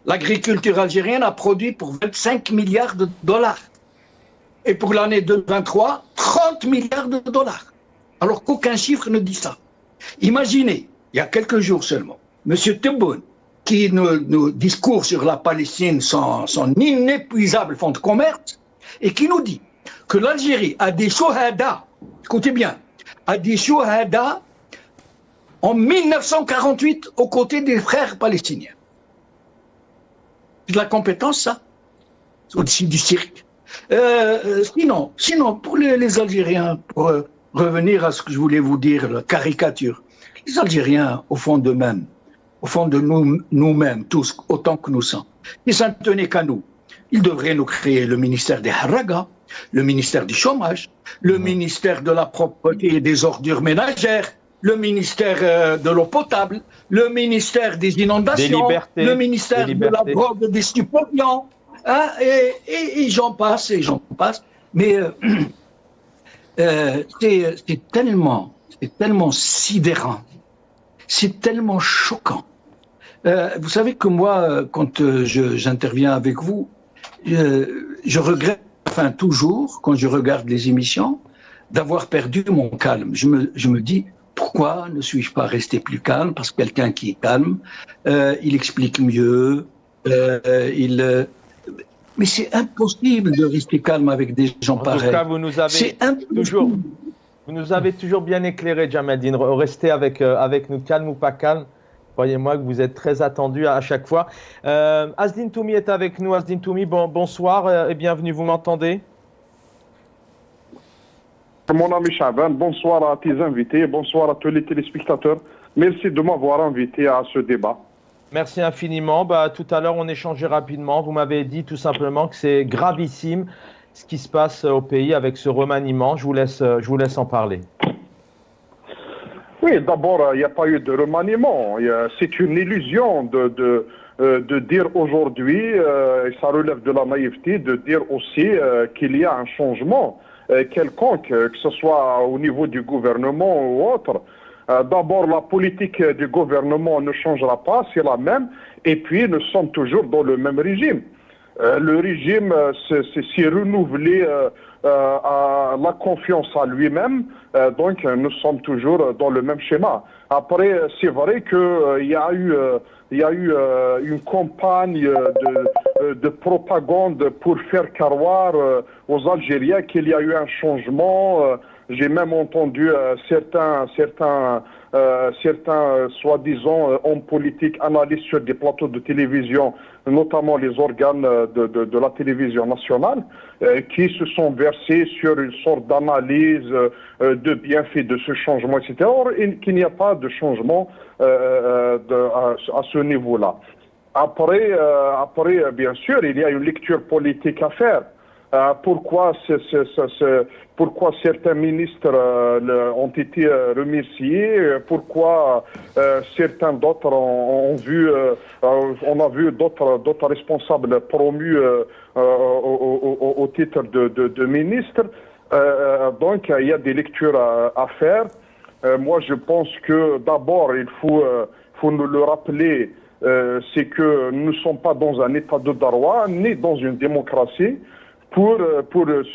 l'agriculture algérienne a produit pour 25 milliards de dollars. Et pour l'année 2023, 30 milliards de dollars. Alors qu'aucun chiffre ne dit ça. Imaginez, il y a quelques jours seulement, M. Tebboune, qui nous discourt sur la Palestine son inépuisable fonds de commerce, et qui nous dit que l'Algérie a des chouhada, écoutez bien, a des chouhada en 1948 aux côtés des frères palestiniens. C'est de la compétence, ça? C'est au-dessus du cirque. Sinon, pour les Algériens, pour revenir à ce que je voulais vous dire, la caricature, les Algériens, au fond d'eux-mêmes, au fond de nous-mêmes, tous, autant que nous sommes, ils s'en tenaient qu'à nous. Ils devraient nous créer le ministère des Haragas, le ministère du chômage, le ministère de la propreté et des ordures ménagères, le ministère de l'eau potable, le ministère des inondations, le ministère de la drogue, des stupéfiants, et j'en passe, Mais c'est tellement sidérant, c'est tellement choquant. Vous savez que moi, quand j'interviens avec vous, je regrette, toujours, quand je regarde les émissions, d'avoir perdu mon calme. Je me dis, pourquoi ne suis-je pas resté plus calme? Parce que quelqu'un qui est calme, il explique mieux, mais c'est impossible de rester calme avec des gens pareils. En tout cas, vous nous avez toujours bien éclairé, Djamaldine. Restez avec nous, calme ou pas calme. Croyez-moi que vous êtes très attendu à chaque fois. Asdine Toumi est avec nous. Asdine Toumi, bonsoir et bienvenue. Vous m'entendez? Mon ami Chaban, bonsoir à tes invités, bonsoir à tous les téléspectateurs. Merci de m'avoir invité à ce débat. Merci infiniment. Tout à l'heure, on échangeait rapidement. Vous m'avez dit tout simplement que c'est gravissime ce qui se passe au pays avec ce remaniement. Je vous laisse en parler. Oui, d'abord, il n'y a pas eu de remaniement. C'est une illusion de dire aujourd'hui, et ça relève de la naïveté, de dire aussi qu'il y a un changement quelconque, que ce soit au niveau du gouvernement ou autre. D'abord, la politique du gouvernement ne changera pas, c'est la même, et puis nous sommes toujours dans le même régime. Le régime s'est renouvelé la confiance à lui-même, donc nous sommes toujours dans le même schéma. Après, c'est vrai qu'il y a eu une campagne de propagande pour faire croire aux Algériens qu'il y a eu un changement. J'ai même entendu certains soi-disant hommes politiques analysent sur des plateaux de télévision, notamment les organes de la télévision nationale, qui se sont versés sur une sorte d'analyse de bienfaits de ce changement, etc. Or, qu'il n'y a pas de changement à ce niveau-là. Après, bien sûr, il y a une lecture politique à faire. Pourquoi certains ministres ont été remerciés, pourquoi certains d'autres on a vu d'autres responsables promus au titre de ministres. Donc il y a des lectures à faire. Moi je pense que d'abord il faut nous le rappeler, c'est que nous ne sommes pas dans un état de droit ni dans une démocratie pour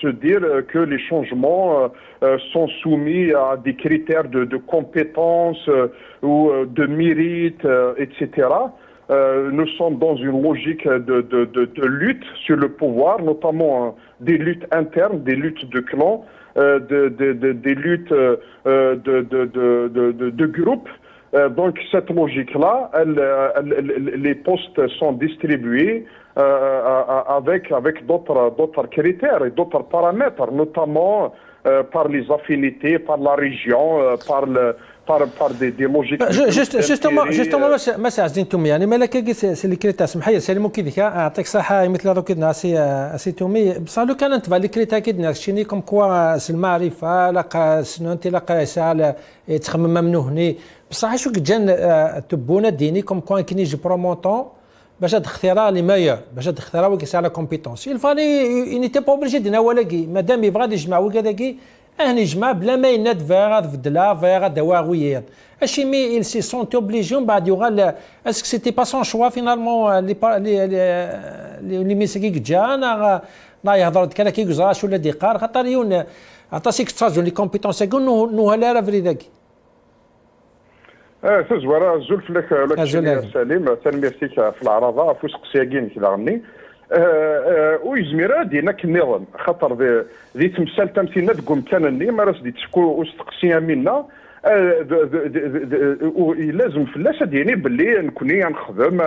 se dire que les changements sont soumis à des critères de compétence ou de mérite, etc. Nous sommes dans une logique de lutte sur le pouvoir, notamment des luttes internes, des luttes de clans, des luttes de groupes. Donc cette logique-là, les postes sont distribués avec d'autres critères et d'autres paramètres, notamment par les affinités, par la région, par des logiques. justement ما ساعدتم يعني مالك سي كريتا سمحيه سالمو كي يعطيك الصحه مثل هذوك كنا سي تومي بصح لو كان انت كريتا كيدنا شيني كوم كوا المعرفه لا سنو انت لا سال تخمم منهني بصح شو جان تبونا ديني كوم كون كي نيجي برومونطون باش هاد الاختراع لي مايور باش هاد الاختراع وكيسا على كومبيتونس الفاني نيتي با اوبليجي دينا ولاكي مادام يبغى يجمع وكذاكي يجمع بلا ما يناد فيغا فدلا فيغا دواويات اشي مي il se sont obligés بعد يغال اسك سيتي با سون شوا فينالمون لي ميسكي جانا لا يهضر كذا كي كزراش ولا ديقار خاطر يون عطاسيك تساجو لي كومبيتونس يقول نو لا فريداكي تزوار الزلف لك سليم تنميرتيك في العراضه فوسق سياكين كذا غني ويزميرا دينا كنظام خاطر ذي تمثال تمثيلنا تقوم كان الني ما راس دي تسكو وستقسيها منا لازم فلاش ديني باللي نكوني نخدم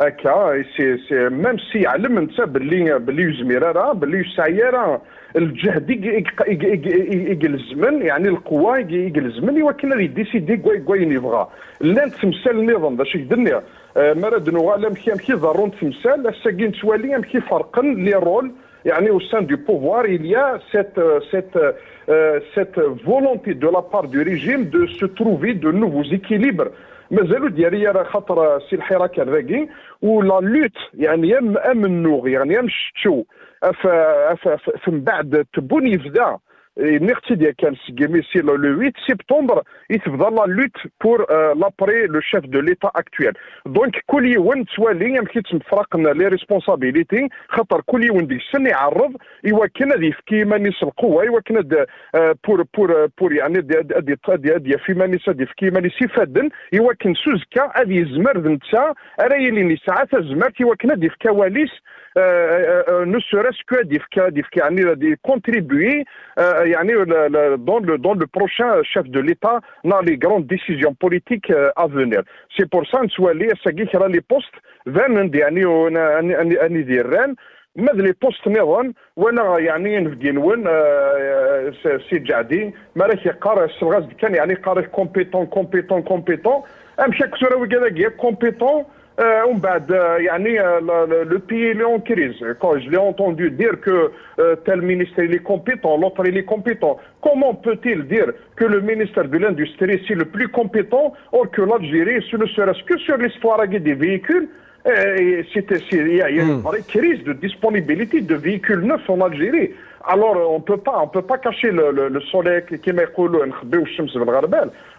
هكا سي ميم سي يعلم انت باللي يزميرا راه باللي يسعي راه الجهد يقل الزمن يعني القوه يقل الزمن ولكن يديسيدي كواي يبغى لا تمثال النظام باش يدني مراد نوغال مكي ضرون تمثال الساكين توالي مكي فرقن لي رول يعني au sein du pouvoir il y a cette volonté de la part du régime de se trouver de nouveaux équilibres مازالوا ديالي راه خاطر سي الحراك الراقي ولا لوت يعني يا منوغ يعني يا مشتشو من بعد تبوني يفدا نختي ديال كان سي لو 8 سبتمبر يتبدا لا لوت بور لابري لو شيف دو ليتا اكطويل دونك كل يوم توالي يمكن تفرقنا لي ريسبونسابيلتي خاطر كل يوم ديك السن يعرض ايوا كان هذه في مانيس القوه ايوا كان بور يعني دي في مانيس دي في مانيس يفادن ايوا كان سوزكا هذه زمر نتا راهي لي ساعات زمرت ايوا كان دي في كواليس ne serait-ce que des contribuer dans le prochain chef de l'État dans les grandes décisions politiques à venir. C'est pour ça que les postes viennent ماذا لي بوست نظام وانا يعني نفدي نون سي جعدي ما راك يقرا الغاز كان يعني قاري كومبيتون امشي كثر وكذا كومبيتون ومن بعد يعني le pays est en crise. Quand je l'ai entendu dire que tel ministre il est compétent, l'autre il est compétent, comment peut-il dire que le ministère de l'Industrie c'est le plus compétent or que l'Algérie ne serait-ce que sur l'histoire des véhicules il y a une vraie crise de disponibilité de véhicules neufs en Algérie. Alors on peut pas cacher le soleil qui m'écoule.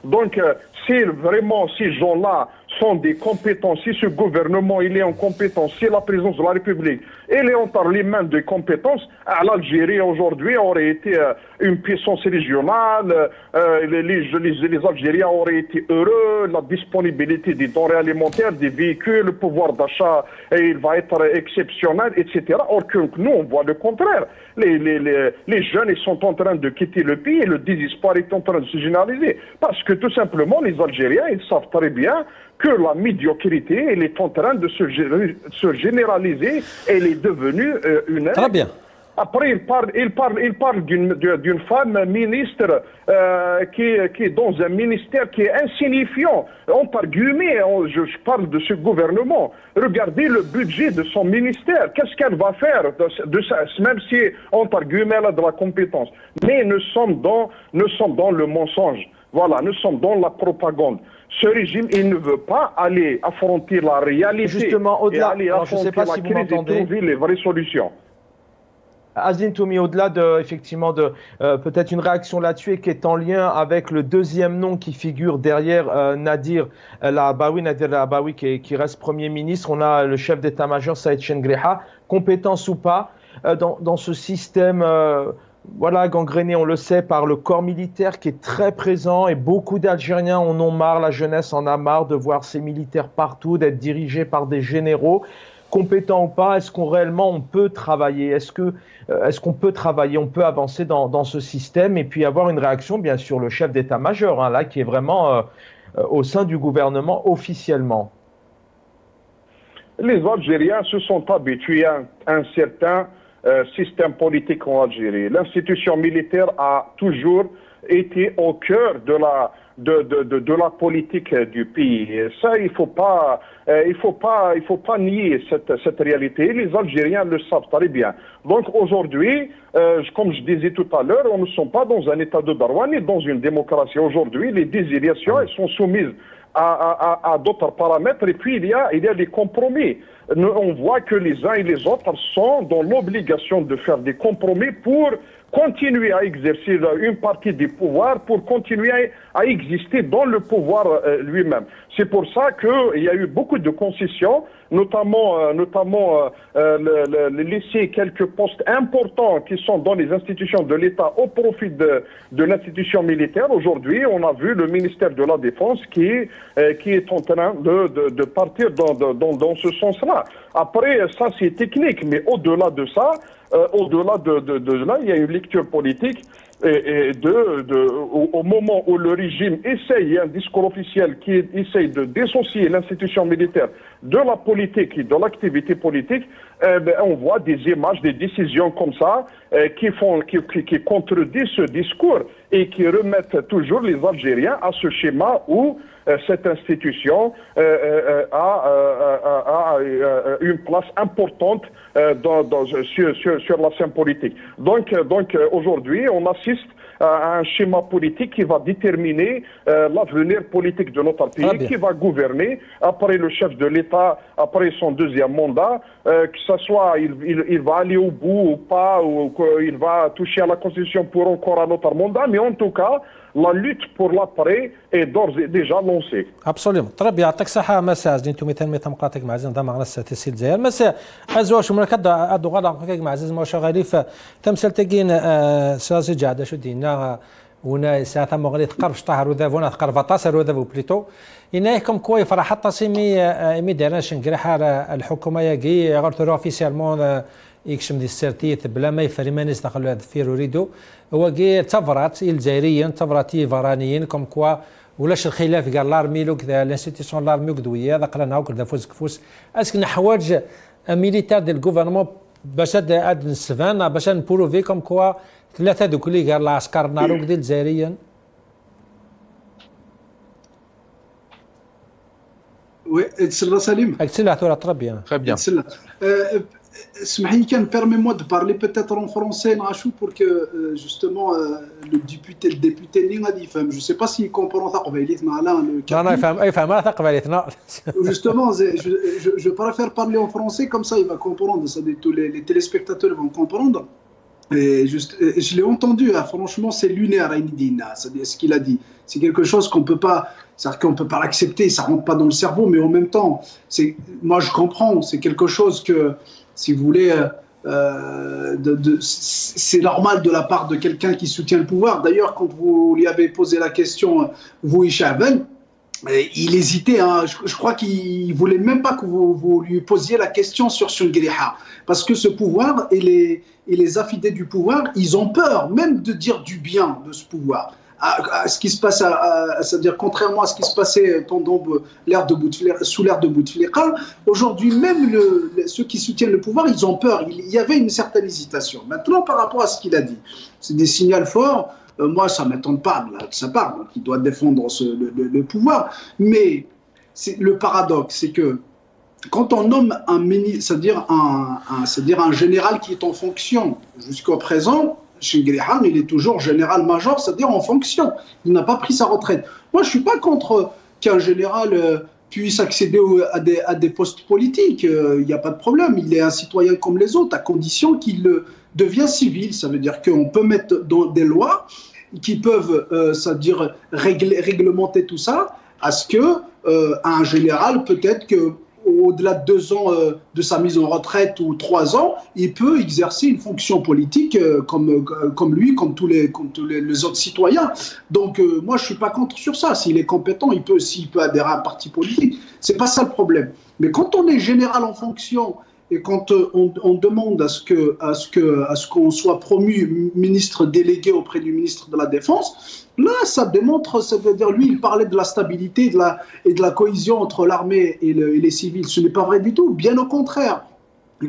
Donc si vraiment ces gens-là sont des compétents, si ce gouvernement il est en compétence, si la présidence de la République elle est entre les mains des compétences, l'Algérie aujourd'hui aurait été une puissance régionale, les Algériens auraient été heureux, la disponibilité des denrées alimentaires, des véhicules, le pouvoir d'achat il va être exceptionnel, etc. Or que nous on voit le contraire. Les jeunes ils sont en train de quitter le pays et le désespoir est en train de se généraliser. Parce que tout simplement les Algériens ils savent très bien que la médiocrité elle est en train de se généraliser, elle est devenue une... Très bien. Après, il parle d'une femme ministre qui est dans un ministère qui est insignifiant. Entre guillemets, je parle de ce gouvernement. Regardez le budget de son ministère. Qu'est-ce qu'elle va faire de ça, même si, entre guillemets, elle a de la compétence. Mais nous sommes dans le mensonge. Voilà, nous sommes dans la propagande. Ce régime, il ne veut pas aller affronter la réalité. Justement, au-delà, aller affronter la crise et trouver les vraies solutions. Azine Toumi, au-delà effectivement de peut-être une réaction là-dessus et qui est en lien avec le deuxième nom qui figure derrière Nadir El-Arbaoui qui reste Premier ministre, on a le chef d'état-major Saïd Chengreha, compétence ou pas dans ce système gangréné, on le sait, par le corps militaire qui est très présent et beaucoup d'Algériens en ont marre, la jeunesse en a marre de voir ces militaires partout, d'être dirigés par des généraux. Compétent ou pas, est-ce qu'on réellement on peut travailler? Est-ce qu'on peut travailler? On peut avancer dans ce système et puis avoir une réaction, bien sûr, le chef d'état-major, là, qui est vraiment au sein du gouvernement officiellement. Les Algériens se sont habitués à un certain système politique en Algérie. L'institution militaire a toujours été au cœur de la politique du pays. Et ça, il faut pas nier cette réalité. Les Algériens le savent très bien. Donc aujourd'hui, comme je disais tout à l'heure, on ne sommes pas dans un état de droit ni dans une démocratie. Aujourd'hui, les désilations elles sont soumises à d'autres paramètres et puis il y a des compromis. On voit que les uns et les autres sont dans l'obligation de faire des compromis pour continuer à exercer une partie des pouvoirs, pour continuer à exister dans le pouvoir lui-même. C'est pour ça qu'il y a eu beaucoup de concessions, notamment laisser quelques postes importants qui sont dans les institutions de l'État au profit de l'institution militaire. Aujourd'hui, on a vu le ministère de la Défense qui est en train de partir dans ce sens-là. Après, ça c'est technique, mais au-delà de ça, il y a une lecture politique et au moment où le régime essaye, il y a un discours officiel qui essaye de dissocier l'institution militaire de la politique et de l'activité politique, on voit des images, des décisions comme ça qui contredisent ce discours et qui remettent toujours les Algériens à ce schéma où cette institution a une place importante sur la scène politique. Donc aujourd'hui, on assiste à un schéma politique qui va déterminer l'avenir politique de notre pays, qui va gouverner après le chef de l'État, après son deuxième mandat, que ce soit il va aller au bout ou pas, ou qu'il va toucher à la Constitution pour encore un autre mandat, mais en tout cas, la lutte pour l'après est d'ores et déjà lancée. Absolument. Très bien. يعطيك الصحة مساء زين تومي تنمية تمقاتك مع زين دمغنا الساتسيل زير مساء أزواج من كذا أدوغا لقاك مع زين موشا غريف تمثل تجين سازي جادة شو دينا ونا ساعة مغريت قرب شطهر وذافونا قرب فطاسر وذافو بليتو إنايكم كوي فرح تصيمي إمي دارنا شنقريحة الحكومة يجي غرتو اوفيسيالمون يكشم دي السيرتيت بلا ما يفرمانيس داخل هذا فير وريدو هو جي تفرات الجزائريين تفراتي فرانيين كم كوا ولاش الخلاف قال لارميلو كذا لانستيتيسيون لارميو كدويه ذا قرانا وكذا فوز كفوس اسكن حواج ميليتير ديال الغوفرنمون باش هاد السفان باش نبروفي كم كوا ثلاثه دوك اللي قال العسكر نارو كذا الجزائريين وي تسلا سليم تسلا تورا ترى بيان très bien تسلا اسمحي كان permets-moi de parler peut-être en français Nachou pour que justement le député اللي غادي يفهم je sais pas s'il comprend ثقبيليتنا على لا يفهم ثقبيليتنا justement je préfère parler en français comme ça il va comprendre ça tous les téléspectateurs vont comprendre Et je l'ai entendu, hein, franchement, c'est lunaire, c'est ce qu'il a dit. C'est quelque chose qu'on peut pas, c'est-à-dire qu'on peut pas l'accepter, ça rentre pas dans le cerveau, mais en même temps, moi je comprends, c'est quelque chose que, si vous voulez, c'est normal de la part de quelqu'un qui soutient le pouvoir. D'ailleurs, quand vous lui avez posé la question, vous, Hicham, il hésitait, hein. Je crois qu'il voulait même pas que vous lui posiez la question sur Chengriha, parce que ce pouvoir et les affidés du pouvoir, ils ont peur même de dire du bien de ce pouvoir. À ce qui se passe, c'est-à-dire contrairement à ce qui se passait pendant sous l'ère de Bouteflika, aujourd'hui même ceux qui soutiennent le pouvoir, ils ont peur. Il y avait une certaine hésitation. Maintenant, par rapport à ce qu'il a dit, c'est des signaux forts. Moi, ça ne m'étonne pas de sa part, qu'il doit défendre le pouvoir. Mais le paradoxe, c'est que quand on nomme un ministre, c'est-à-dire un général qui est en fonction jusqu'à présent, Chengrihan, il est toujours général-major, c'est-à-dire en fonction. Il n'a pas pris sa retraite. Moi, je ne suis pas contre qu'un général puisse accéder à des postes politiques. Il n'y a pas de problème. Il est un citoyen comme les autres, à condition qu'il devient civil. Ça veut dire qu'on peut mettre dans des lois qui peuvent, c'est-à-dire réglementer tout ça, à ce que un général, peut-être que au-delà de 2 ans de sa mise en retraite ou 3 ans, il peut exercer une fonction politique comme lui, comme tous les autres citoyens. Donc moi, je ne suis pas contre sur ça. S'il est compétent, s'il peut adhérer à un parti politique. Ce n'est pas ça le problème. Mais quand on est général en fonction et quand on demande à ce qu'on soit promu ministre délégué auprès du ministre de la Défense, là, ça démontre, c'est-à-dire lui, il parlait de la stabilité et de la cohésion entre l'armée et les civils. Ce n'est pas vrai du tout, bien au contraire.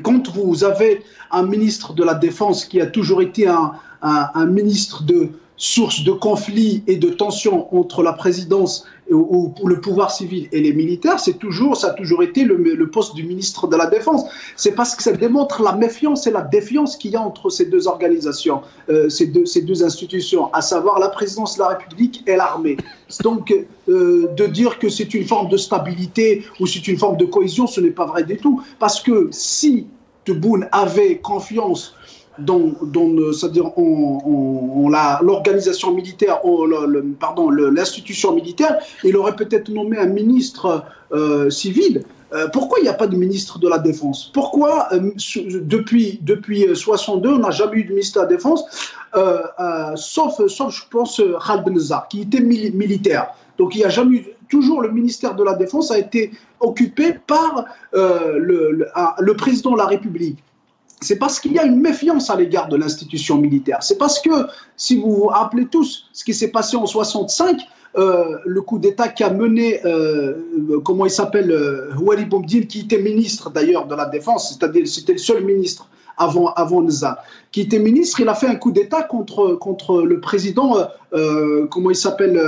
Quand vous avez un ministre de la Défense qui a toujours été un ministre de source de conflits et de tensions entre la présidence ou le pouvoir civil et les militaires, ça a toujours été le poste du ministre de la Défense. C'est parce que ça démontre la méfiance et la défiance qu'il y a entre ces deux organisations, ces deux institutions, à savoir la présidence de la République et l'armée. Donc, de dire que c'est une forme de stabilité ou c'est une forme de cohésion, ce n'est pas vrai du tout. Parce que si Tebboune avait confiance c'est-à-dire l'organisation militaire, l'institution militaire, il aurait peut-être nommé un ministre civil. Pourquoi il n'y a pas de ministre de la Défense? Pourquoi depuis 62, on n'a jamais eu de ministre de la Défense, sauf je pense, Khaled Benazar, qui était militaire. Donc il n'y a jamais eu. Toujours le ministère de la Défense a été occupé par le président de la République. C'est parce qu'il y a une méfiance à l'égard de l'institution militaire. C'est parce que, si vous vous rappelez tous ce qui s'est passé en 65, le coup d'État qui a mené, comment il s'appelle, Houari Boumediene, qui était ministre d'ailleurs de la Défense, c'est-à-dire c'était le seul ministre avant Nza, qui était ministre, il a fait un coup d'État contre le président, comment il s'appelle,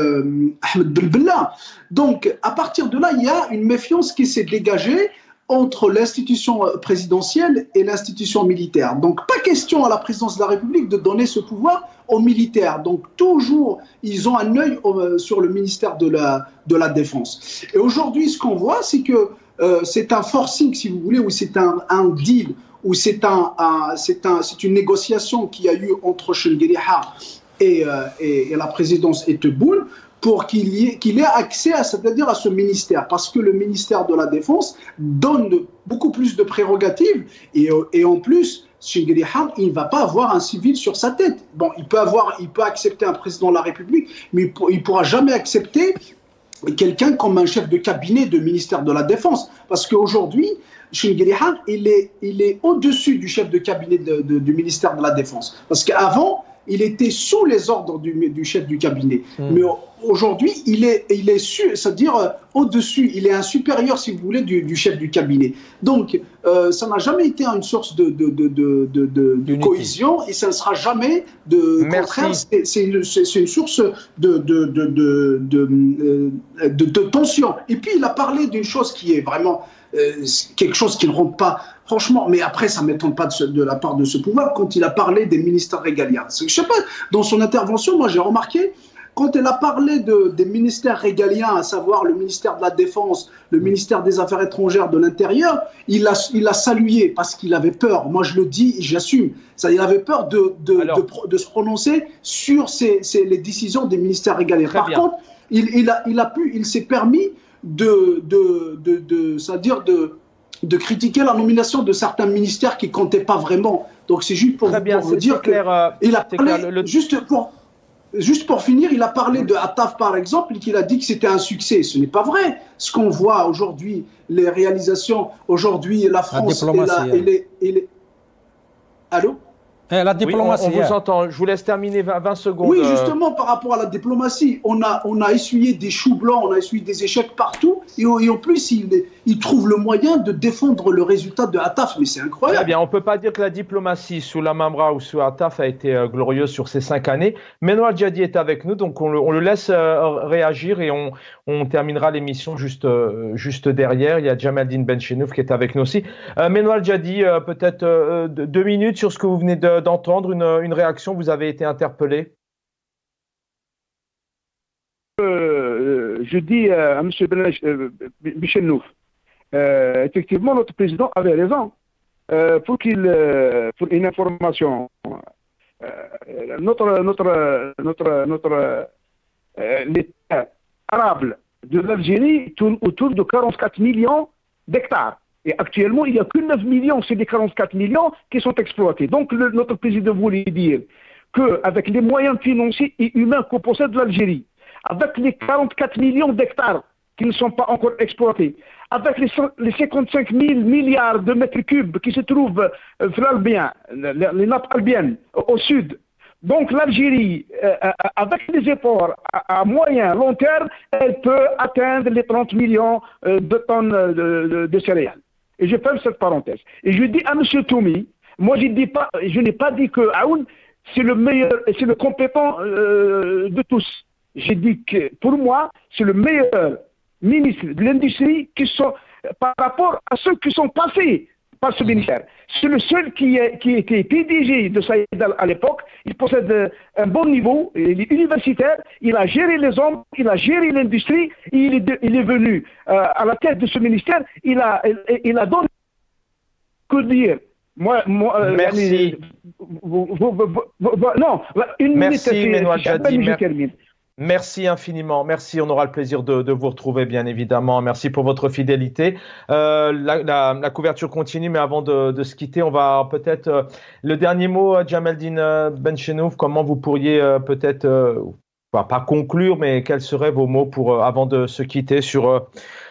Ahmed Belbella. Donc, à partir de là, il y a une méfiance qui s'est dégagée entre l'institution présidentielle et l'institution militaire. Donc, pas question à la présidence de la République de donner ce pouvoir aux militaires. Donc, toujours, ils ont un œil sur le ministère de la Défense. Et aujourd'hui, ce qu'on voit, c'est que c'est un forcing, si vous voulez, ou c'est un deal, ou c'est une négociation qu'il y a eu entre Chengriha et la présidence et Tebboune, pour qu'il ait accès c'est-à-dire à ce ministère, parce que le ministère de la Défense donne beaucoup plus de prérogatives et en plus, Chengriha, il ne va pas avoir un civil sur sa tête. Bon, il peut accepter un président de la République, mais il ne pourra jamais accepter quelqu'un comme un chef de cabinet de ministère de la Défense, parce qu'aujourd'hui, Chengriha, il est au-dessus du chef de cabinet du ministère de la Défense, parce qu'avant, il était sous les ordres du chef du cabinet. Mais aujourd'hui, il est c'est-à-dire au-dessus, il est un supérieur, si vous voulez, du chef du cabinet. Donc, ça n'a jamais été une source de cohésion et ça ne sera jamais de contraire. C'est une source de tension. Et puis, il a parlé d'une chose qui est vraiment quelque chose qui ne rentre pas, franchement, mais après, ça ne m'étonne pas de la part de ce pouvoir, quand il a parlé des ministères régaliens. Je ne sais pas, dans son intervention, moi, j'ai remarqué quand elle a parlé des ministères régaliens, à savoir le ministère de la Défense, le ministère des Affaires étrangères, de l'Intérieur, il a salué parce qu'il avait peur. Moi, je le dis, j'assume. Il avait peur de se prononcer sur les décisions des ministères régaliens. Par contre, il s'est permis de critiquer la nomination de certains ministères qui comptaient pas vraiment. Donc c'est juste pour vous dire que il a parlé, juste pour finir, il a parlé de Attaf par exemple, et qu'il a dit que c'était un succès. Ce n'est pas vrai. Ce qu'on voit aujourd'hui, les réalisations aujourd'hui, la France Allô? La diplomatie. Oui, on vous entend. Je vous laisse terminer 20 secondes. Oui, justement, par rapport à la diplomatie, on a essuyé des choux blancs, on a essuyé des échecs partout. Et en plus, il trouve le moyen de défendre le résultat de Attaf. Mais c'est incroyable. Très bien, on ne peut pas dire que la diplomatie sous la Mamra ou sous Attaf a été glorieuse sur ces 5 années. Menoual Djadi est avec nous, donc on le laisse réagir et on terminera l'émission juste derrière. Il y a Jamaldine Benchenouf qui est avec nous aussi. Menoual Djadi, peut-être 2 minutes sur ce que vous venez d'entendre, une réaction, vous avez été interpellé. Je dis à M. Benchenouf, effectivement, notre président avait raison. Pour une information, l'État arable de l'Algérie tourne autour de 44 millions d'hectares. Et actuellement, il n'y a que 9 millions, c'est des 44 millions qui sont exploités. Donc, notre président voulait dire qu'avec les moyens financiers et humains que possède l'Algérie, avec les 44 millions d'hectares qui ne sont pas encore exploités, avec les 55 000 milliards de mètres cubes qui se trouvent les nappes albiennes au sud. Donc l'Algérie, avec les efforts à moyen, long terme, elle peut atteindre les 30 millions de tonnes de céréales. Et je ferme cette parenthèse. Et je dis à M. Toumi, moi je n'ai pas dit que Aoun, c'est le meilleur, c'est le compétent de tous. J'ai dit que pour moi, c'est le meilleur ministre de l'industrie par rapport à ceux qui sont passés par ce ministère. C'est le seul qui était PDG de Saïd à l'époque. Il possède un bon niveau, il est universitaire, il a géré les hommes, il a géré l'industrie, il est venu à la tête de ce ministère, il a donné que dire. Merci. Non, une Merci, minute, Menoual Djadi. je termine. Merci infiniment. Merci. On aura le plaisir de vous retrouver, bien évidemment. Merci pour votre fidélité. La couverture continue, mais avant de se quitter, on va peut-être le dernier mot, Jamaldine Benchenouf. Comment vous pourriez peut-être, pas conclure, mais quels seraient vos mots avant de se quitter sur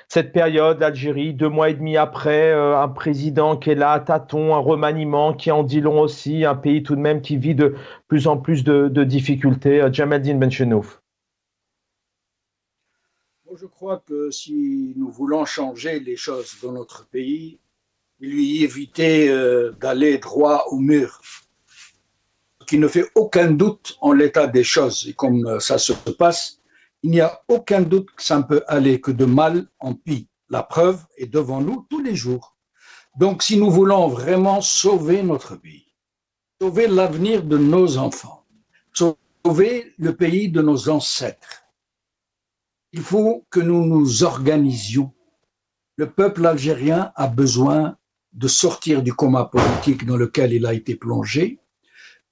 cette période, l'Algérie, 2 mois et demi après, un président qui est là à tâtons, un remaniement qui en dit long aussi, un pays tout de même qui vit de plus en plus de difficultés. Jamaldine Benchenouf. Je crois que si nous voulons changer les choses dans notre pays, lui éviter d'aller droit au mur, qui ne fait aucun doute en l'état des choses. Et comme ça se passe, il n'y a aucun doute que ça ne peut aller que de mal en pis. La preuve est devant nous tous les jours. Donc si nous voulons vraiment sauver notre pays, sauver l'avenir de nos enfants, sauver le pays de nos ancêtres, il faut que nous nous organisions. Le peuple algérien a besoin de sortir du coma politique dans lequel il a été plongé,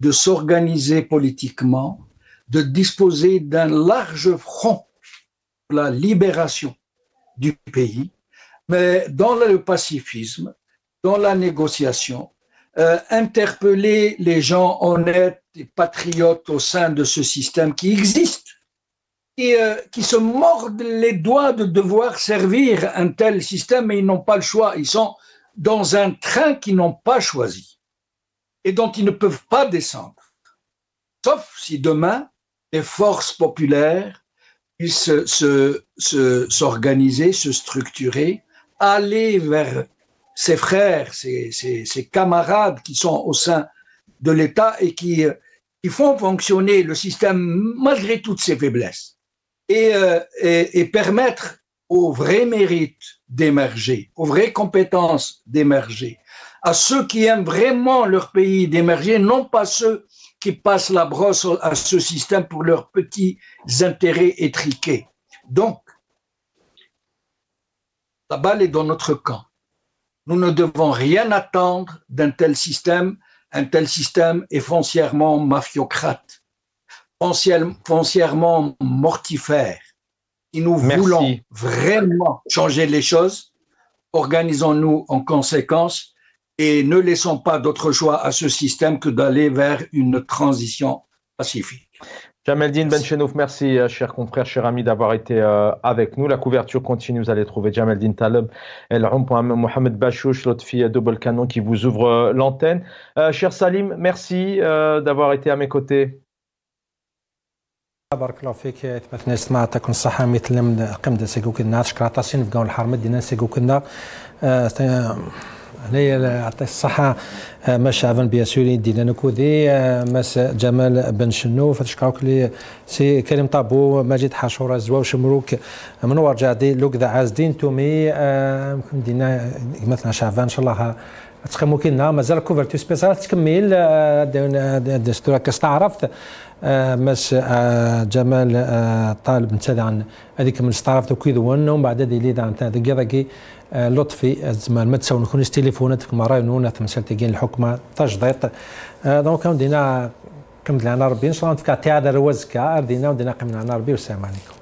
de s'organiser politiquement, de disposer d'un large front pour la libération du pays, mais dans le pacifisme, dans la négociation, interpeller les gens honnêtes et patriotes au sein de ce système qui existe, qui se mordent les doigts de devoir servir un tel système, mais ils n'ont pas le choix. Ils sont dans un train qu'ils n'ont pas choisi et dont ils ne peuvent pas descendre. Sauf si demain, les forces populaires puissent s'organiser, se structurer, aller vers ses frères, ses camarades qui sont au sein de l'État et qui font fonctionner le système malgré toutes ses faiblesses. Et permettre aux vrais mérites d'émerger, aux vraies compétences d'émerger, à ceux qui aiment vraiment leur pays d'émerger, non pas ceux qui passent la brosse à ce système pour leurs petits intérêts étriqués. Donc, la balle est dans notre camp. Nous ne devons rien attendre d'un tel système. Un tel système est foncièrement mafiocrate, foncièrement mortifère. Si nous voulons vraiment changer les choses, organisons-nous en conséquence et ne laissons pas d'autre choix à ce système que d'aller vers une transition pacifique. Jamaldine Benchenouf, merci cher confrère, cher ami d'avoir été avec nous. La couverture continue, vous allez trouver Jamaldine Taleb, El Mohamed Bachouch, Lotfi Double Canon qui vous ouvre l'antenne. Cher Salim, merci d'avoir été à mes côtés. بارك الله فيك اثبتنا استماع تكون الصحه مثل قمه سيكو كنا شكرا تصين في قول الحرمه دينا سيكو كنا هنايا يعطي الصحه ما شعبا بياسوري دينا نكودي مس جمال بن شنوف تشكروك لي سي كريم طابو ماجد حاشوره زواو شمروك منور جادي لوك ذا عازدين تومي دينا مثلا شعبان ان شاء الله تقيموا كنا مازال كوفرتو سبيسيال تكمل دستور كاستعرفت مس جمال طالب نتاع عن هذيك من استعرفت وكيدون ومن بعد ديلي عن ذاك لطفي الزمان ما تساو نكون تليفونات مره نونا تمثل تيجين الحكمه تجديط دونك دينا قمت لنا ربي ان شاء الله نتفكر تاع هذا الوزكا دينا ودينا قمنا لنا ربي والسلام عليكم.